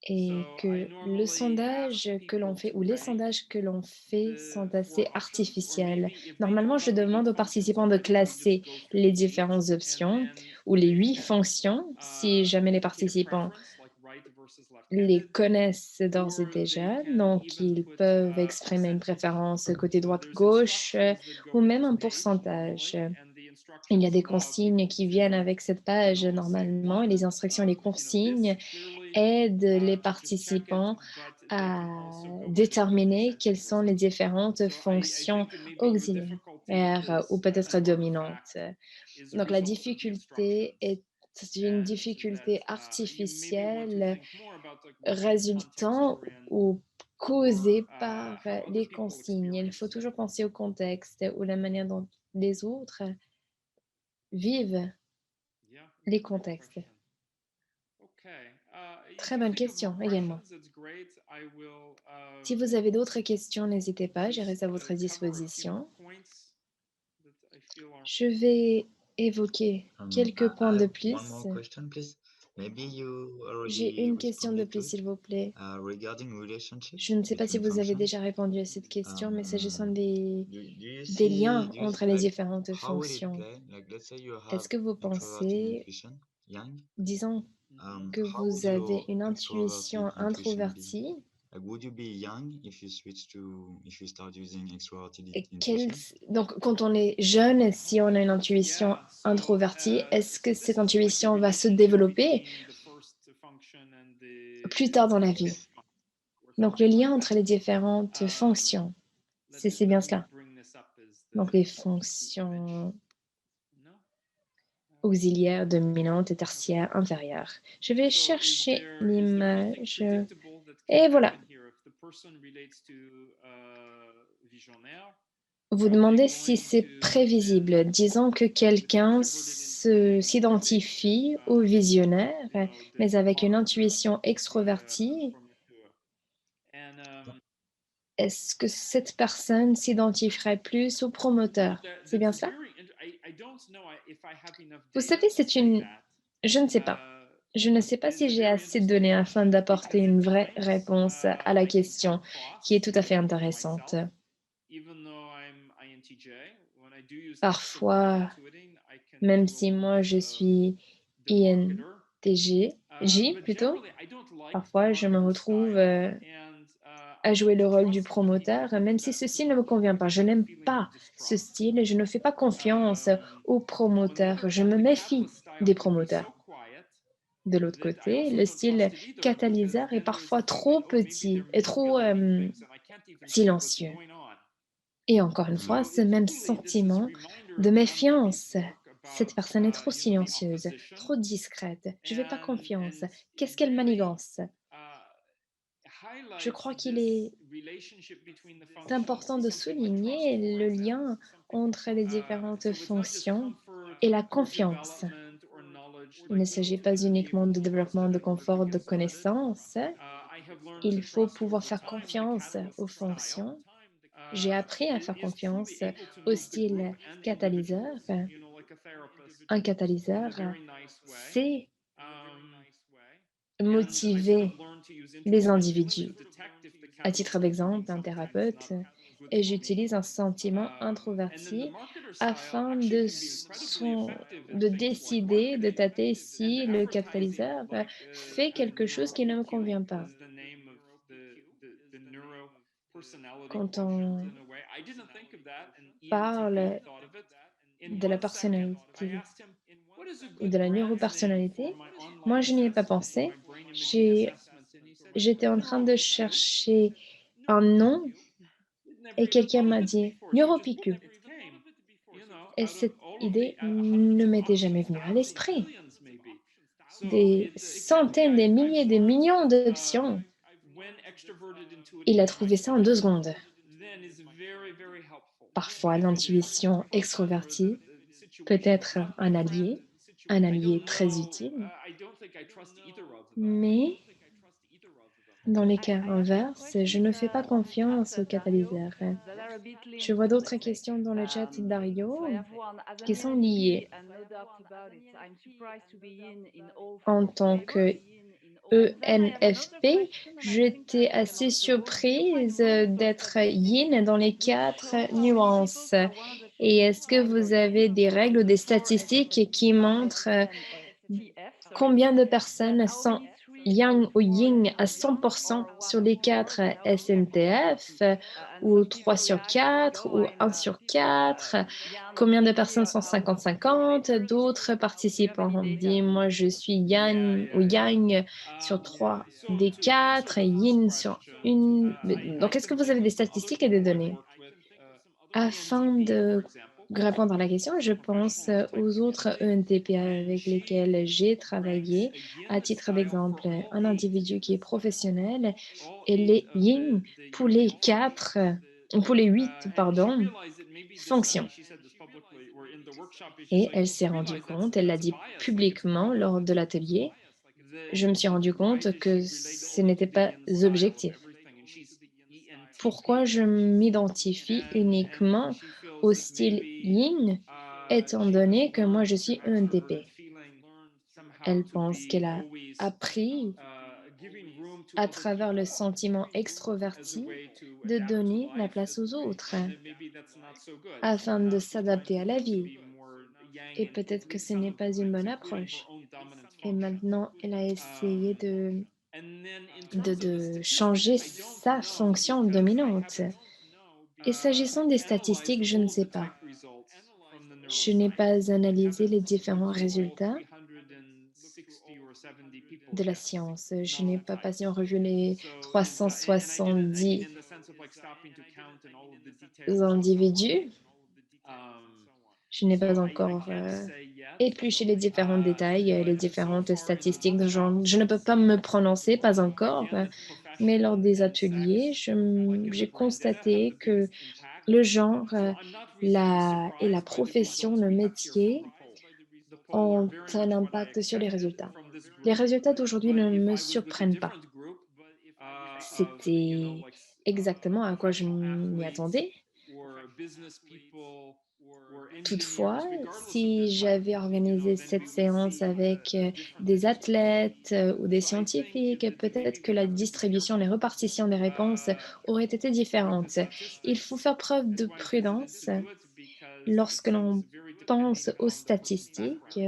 et que le sondage que l'on fait ou les sondages que l'on fait sont assez artificiels. Normalement, je demande aux participants de classer les différentes options ou les 8 fonctions si jamais les participants les connaissent d'ores et déjà. Donc, ils peuvent exprimer une préférence côté droite-gauche ou même un pourcentage. Il y a des consignes qui viennent avec cette page normalement et les instructions, les consignes aident les participants à déterminer quelles sont les différentes fonctions auxiliaires ou peut-être dominantes. Donc la difficulté est une difficulté artificielle résultant ou causée par les consignes. Il faut toujours penser au contexte ou la manière dont les autres vivent les contextes. Très bonne question également. Si vous avez d'autres questions, n'hésitez pas, je reste à votre disposition. Je vais évoquer quelques points de plus. J'ai une question de plus, s'il vous plaît. Je ne sais pas si vous avez déjà répondu à cette question, mais s'agissant des liens entre les différentes fonctions, est-ce que vous pensez, disons que vous avez une intuition introvertie, donc quand on est jeune, si on a une intuition introvertie, est-ce que cette intuition va se développer plus tard dans la vie? Donc le lien entre les différentes fonctions, c'est bien cela. Donc les fonctions auxiliaires, dominantes et tertiaires, inférieures. Je vais chercher l'image. Et voilà. Vous demandez si c'est prévisible. Disons que quelqu'un s'identifie au visionnaire, mais avec une intuition extrovertie. Est-ce que cette personne s'identifierait plus au promoteur? C'est bien ça? Vous savez, je ne sais pas. Je ne sais pas si j'ai assez de données afin d'apporter une vraie réponse à la question, qui est tout à fait intéressante. Parfois, même si moi je suis INTJ, J plutôt, parfois je me retrouve à jouer le rôle du promoteur, même si ceci ne me convient pas. Je n'aime pas ce style et je ne fais pas confiance aux promoteurs. Je me méfie des promoteurs. De l'autre côté, le style catalyseur est parfois trop petit et trop silencieux. Et encore une fois, ce même sentiment de méfiance. Cette personne est trop silencieuse, trop discrète. Je ne fais pas confiance. Qu'est-ce qu'elle manigance? Je crois qu'il est important de souligner le lien entre les différentes fonctions et la confiance. Il ne s'agit pas uniquement de développement de confort de connaissances. Il faut pouvoir faire confiance aux fonctions. J'ai appris à faire confiance au style catalyseur. Un catalyseur, c'est motiver les individus. À titre d'exemple, un thérapeute et j'utilise un sentiment introverti afin de décider, de tâter si le catalyseur fait quelque chose qui ne me convient pas. Quand on parle de la personnalité ou de la neuropersonnalité, moi, je n'y ai pas pensé. J'étais en train de chercher un nom et quelqu'un m'a dit neuropiqûre. Et cette idée ne m'était jamais venue à l'esprit. Des centaines, des milliers, des millions d'options. Il a trouvé ça en 2 secondes. Parfois, l'intuition extrovertie peut être un allié très utile, mais dans les cas inverses, je ne fais pas confiance au catalyseur. Je vois d'autres questions dans le chat Dario qui sont liées. En tant que ENFP, j'étais assez surprise d'être yin dans les 4 nuances. Et est-ce que vous avez des règles ou des statistiques qui montrent combien de personnes sont yang ou yin à 100% sur les 4 SNTF, ou 3 sur 4, ou 1 sur 4? Combien de personnes sont 50-50? D'autres participants ont dit, moi je suis yang ou yang sur 3 des 4, et yin sur une. Donc, est-ce que vous avez des statistiques et des données? Afin de répondre à la question, je pense aux autres ENTP avec lesquels j'ai travaillé. À titre d'exemple, un individu qui est professionnel et les yin pour les 8, pardon, fonctions. Et elle s'est rendue compte, elle l'a dit publiquement lors de l'atelier, je me suis rendu compte que ce n'était pas objectif. Pourquoi je m'identifie uniquement au style yin, étant donné que moi je suis ENTP? Elle pense qu'elle a appris à travers le sentiment extroverti de donner la place aux autres afin de s'adapter à la vie. Et peut-être que ce n'est pas une bonne approche. Et maintenant, elle a essayé de changer sa fonction dominante. Et s'agissant des statistiques, je ne sais pas. Je n'ai pas analysé les différents résultats de la science. Je n'ai pas passé en revue les 370 individus. Je n'ai pas encore épluché les différents détails, les différentes statistiques de genre. Je ne peux pas me prononcer, pas encore, mais lors des ateliers, j'ai constaté que le genre et la profession, le métier ont un impact sur les résultats. Les résultats d'aujourd'hui ne me surprennent pas. C'était exactement à quoi je m'y attendais. Toutefois, si j'avais organisé cette séance avec des athlètes ou des scientifiques, peut-être que la distribution, les répartitions des réponses auraient été différentes. Il faut faire preuve de prudence lorsque l'on pense aux statistiques,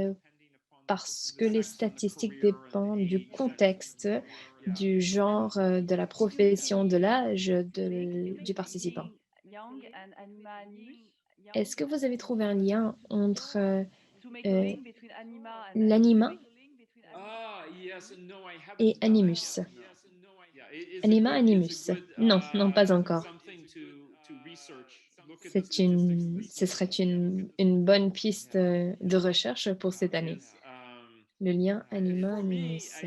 parce que les statistiques dépendent du contexte, du genre, de la profession, de l'âge du participant. Est-ce que vous avez trouvé un lien entre l'anima et animus? Anima, animus. Non, non, pas encore. Ce serait une bonne piste de recherche pour cette année. Le lien anima-animus.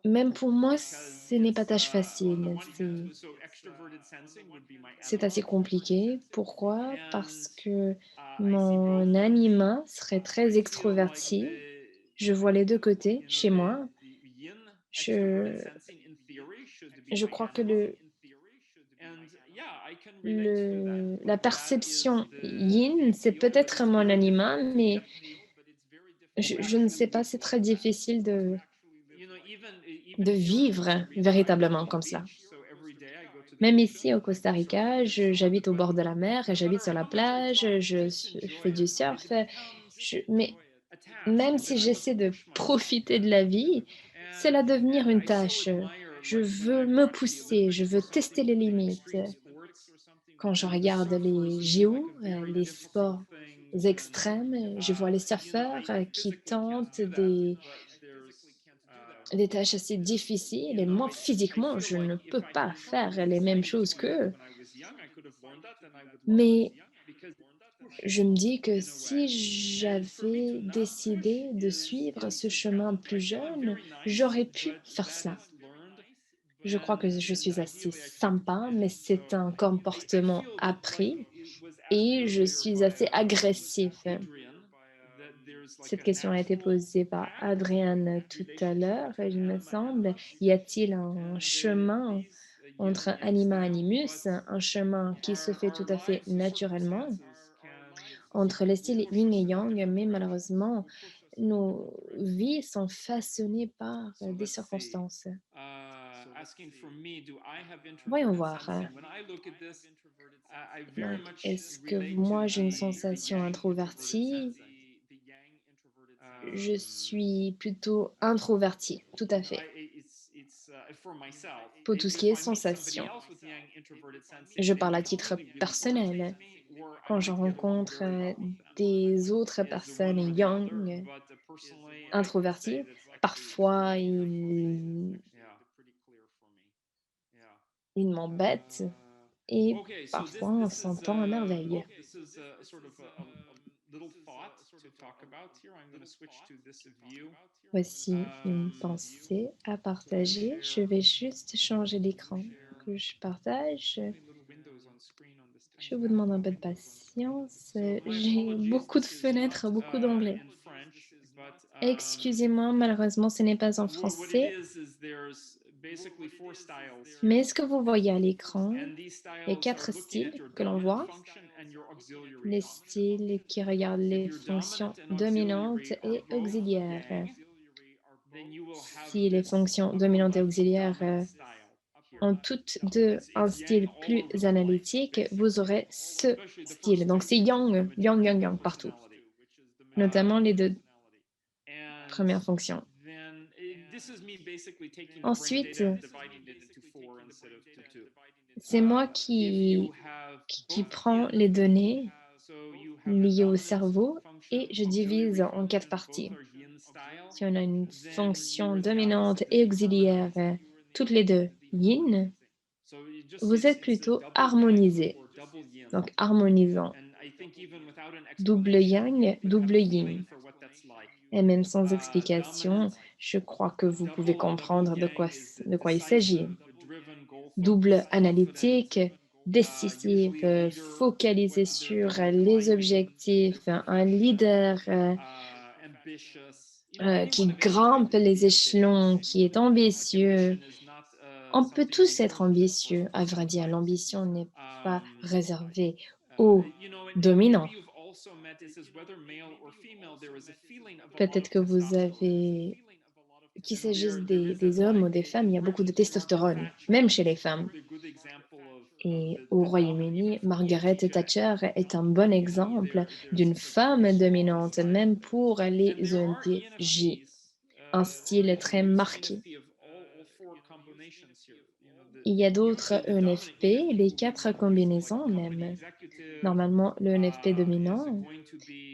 Même pour moi, ce n'est pas tâche facile. C'est assez compliqué. Pourquoi? Parce que mon anima serait très extroverti. Je vois les 2 côtés chez moi. Je crois que la perception yin, c'est peut-être mon anima, mais je ne sais pas, c'est très difficile de vivre véritablement comme cela. Même ici au Costa Rica, j'habite au bord de la mer, et j'habite sur la plage, je fais du surf, mais même si j'essaie de profiter de la vie, c'est là devenir une tâche. Je veux me pousser, je veux tester les limites. Quand je regarde les JO, les sports extrêmes, je vois les surfeurs qui tentent des tâches assez difficiles et moi, physiquement, je ne peux pas faire les mêmes choses qu'eux. Mais je me dis que si j'avais décidé de suivre ce chemin plus jeune, j'aurais pu faire cela. Je crois que je suis assez sympa, mais c'est un comportement appris et je suis assez agressif. Cette question a été posée par Adrienne tout à l'heure, il me semble. Y a-t-il un chemin entre anima animus, un chemin qui se fait tout à fait naturellement entre les styles yin et yang, mais malheureusement, nos vies sont façonnées par des circonstances. Voyons voir. Donc, est-ce que moi j'ai une sensation introvertie? Je suis plutôt introvertie, tout à fait, pour tout ce qui est sensation. Je parle à titre personnel. Quand je rencontre des autres personnes young, introverties, parfois ils m'embêtent et parfois on s'entend à merveille. Voici une pensée à partager. Je vais juste changer d'écran pour que je partage. Je vous demande un peu de patience. J'ai beaucoup de fenêtres, beaucoup d'onglets. Excusez-moi, malheureusement, ce n'est pas en français. Mais est-ce que vous voyez à l'écran les 4 styles que l'on voit? Les styles qui regardent les fonctions dominantes et auxiliaires. Si les fonctions dominantes et auxiliaires ont toutes deux un style plus analytique, vous aurez ce style. Donc c'est yang, yang, yang, yang partout, notamment les 2 premières fonctions. Ensuite, c'est moi qui prends les données liées au cerveau et je divise en 4 parties. Si on a une fonction dominante et auxiliaire, toutes les 2 yin, vous êtes plutôt harmonisé, donc harmonisant. Double yang, double yin. Et même sans explication, je crois que vous pouvez comprendre de quoi il s'agit. Double analytique, décisif, focalisé sur les objectifs, un leader qui grimpe les échelons, qui est ambitieux. On peut tous être ambitieux, à vrai dire. L'ambition n'est pas réservée aux dominants. Peut-être que vous avez, qu'il s'agisse des hommes ou des femmes, il y a beaucoup de testostérone, même chez les femmes. Et au Royaume-Uni, Margaret Thatcher est un bon exemple d'une femme dominante, même pour les ENTJ. Un style très marqué. Il y a d'autres ENFP, les 4 combinaisons même. Normalement, le ENFP dominant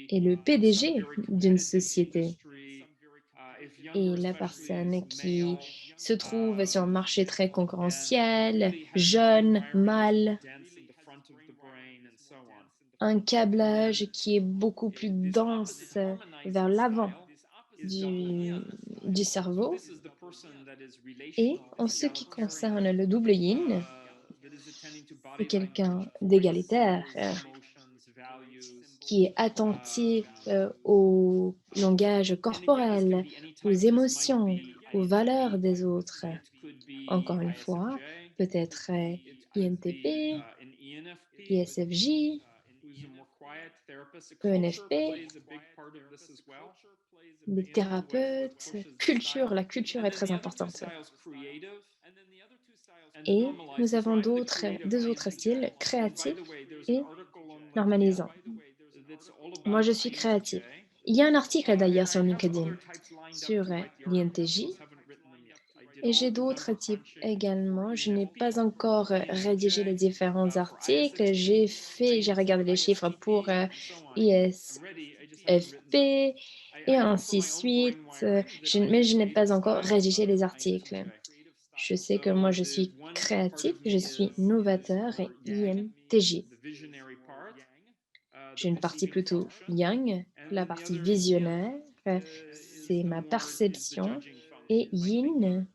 est le PDG d'une société. Et la personne qui se trouve sur un marché très concurrentiel, jeune, mâle, un câblage qui est beaucoup plus dense vers l'avant du cerveau. Et en ce qui concerne le double yin, c'est quelqu'un d'égalitaire qui est attentif au langage corporel, aux émotions, aux valeurs des autres. Encore une fois, peut-être INTP, ISFJ, ENFP, les thérapeutes, la culture est très importante. Et nous avons deux autres styles, créatifs et normalisants. Moi, je suis créatif. Il y a un article d'ailleurs sur LinkedIn sur l'INTJ et j'ai d'autres types également. Je n'ai pas encore rédigé les différents articles. J'ai regardé les chiffres pour ISFP et ainsi de suite, mais je n'ai pas encore rédigé les articles. Je sais que moi, je suis créatif, je suis novateur et INTJ. J'ai une partie plutôt yang, la partie visionnaire, c'est ma perception, et yin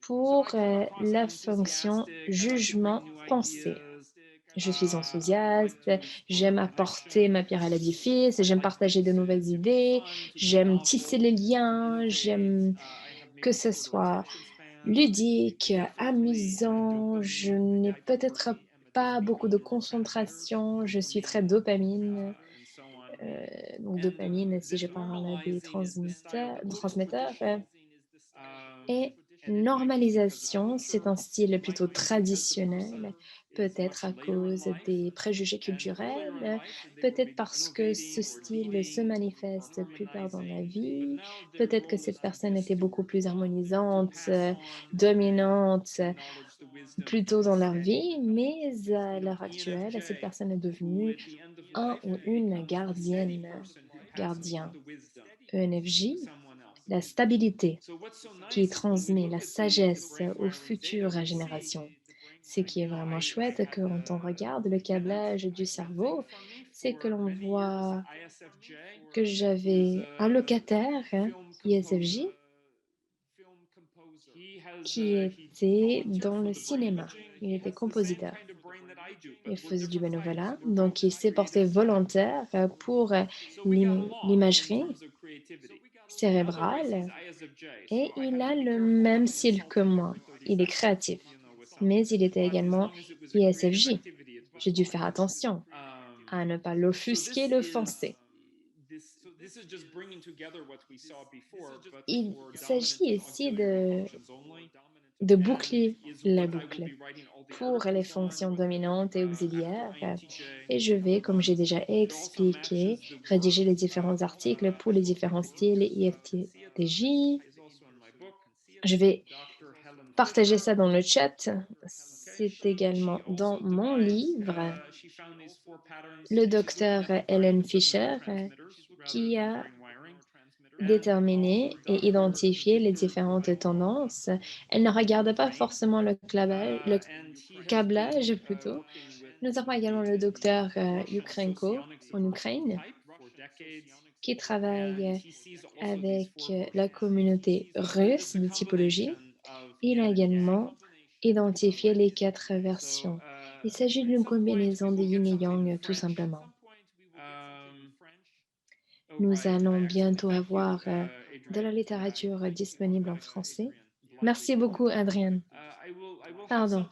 pour la fonction jugement-pensée. Je suis enthousiaste, j'aime apporter ma pierre à l'édifice, j'aime partager de nouvelles idées, j'aime tisser les liens, j'aime que ce soit ludique, amusant. Je n'ai peut-être pas beaucoup de concentration, je suis très dopamine. Donc dopamine, si je parle des transmetteurs. Et normalisation, c'est un style plutôt traditionnel, peut-être à cause des préjugés culturels, peut-être parce que ce style se manifeste plus tard dans la vie, peut-être que cette personne était beaucoup plus harmonisante, dominante plus tôt dans leur vie, mais à l'heure actuelle, cette personne est devenue un ou une gardien. ENFJ, la stabilité qui transmet la sagesse aux futures générations. Ce qui est vraiment chouette quand on regarde le câblage du cerveau, c'est que l'on voit que j'avais un locataire ISFJ qui était dans le cinéma. Il était compositeur. Il faisait du bénévolat, donc il s'est porté volontaire pour l'imagerie cérébrale et il a le même style que moi. Il est créatif, mais il était également ISFJ. J'ai dû faire attention à ne pas l'offusquer, l'offenser. Il s'agit ici de boucler la boucle pour les fonctions dominantes et auxiliaires. Et je vais, comme j'ai déjà expliqué, rédiger les différents articles pour les différents styles IFTJ. Je vais partager ça dans le chat. C'est également dans mon livre. Le docteur Helen Fisher qui a déterminer et identifier les différentes tendances. Elle ne regarde pas forcément le câblage plutôt. Nous avons également le docteur Yukrenko en Ukraine qui travaille avec la communauté russe de typologie. Il a également identifié les 4 versions. Il s'agit d'une combinaison de yin et yang tout simplement. Nous allons bientôt avoir de la littérature disponible en français. Merci beaucoup, Adrien. Pardon,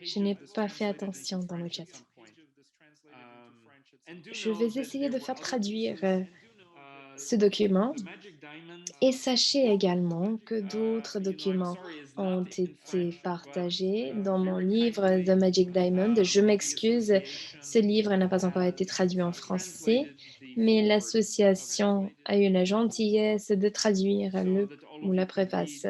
je n'ai pas fait attention dans le chat. Je vais essayer de faire traduire ce document et sachez également que d'autres documents ont été partagés dans mon livre The Magic Diamond. Je m'excuse, ce livre n'a pas encore été traduit en français, mais l'association a eu la gentillesse de traduire la préface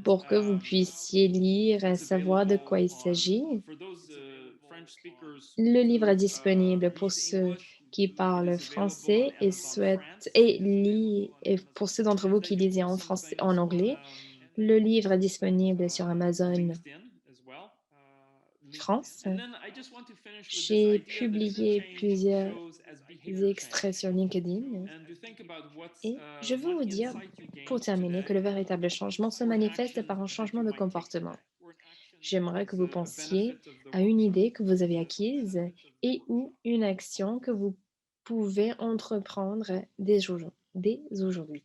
pour que vous puissiez lire et savoir de quoi il s'agit. Le livre est disponible pour ceux qui parlent français et pour ceux d'entre vous qui lisent en anglais. Le livre est disponible sur Amazon France. J'ai publié plusieurs extraits sur LinkedIn et je veux vous dire, pour terminer, que le véritable changement se manifeste par un changement de comportement. J'aimerais que vous pensiez à une idée que vous avez acquise et ou une action que vous pouvez entreprendre dès aujourd'hui.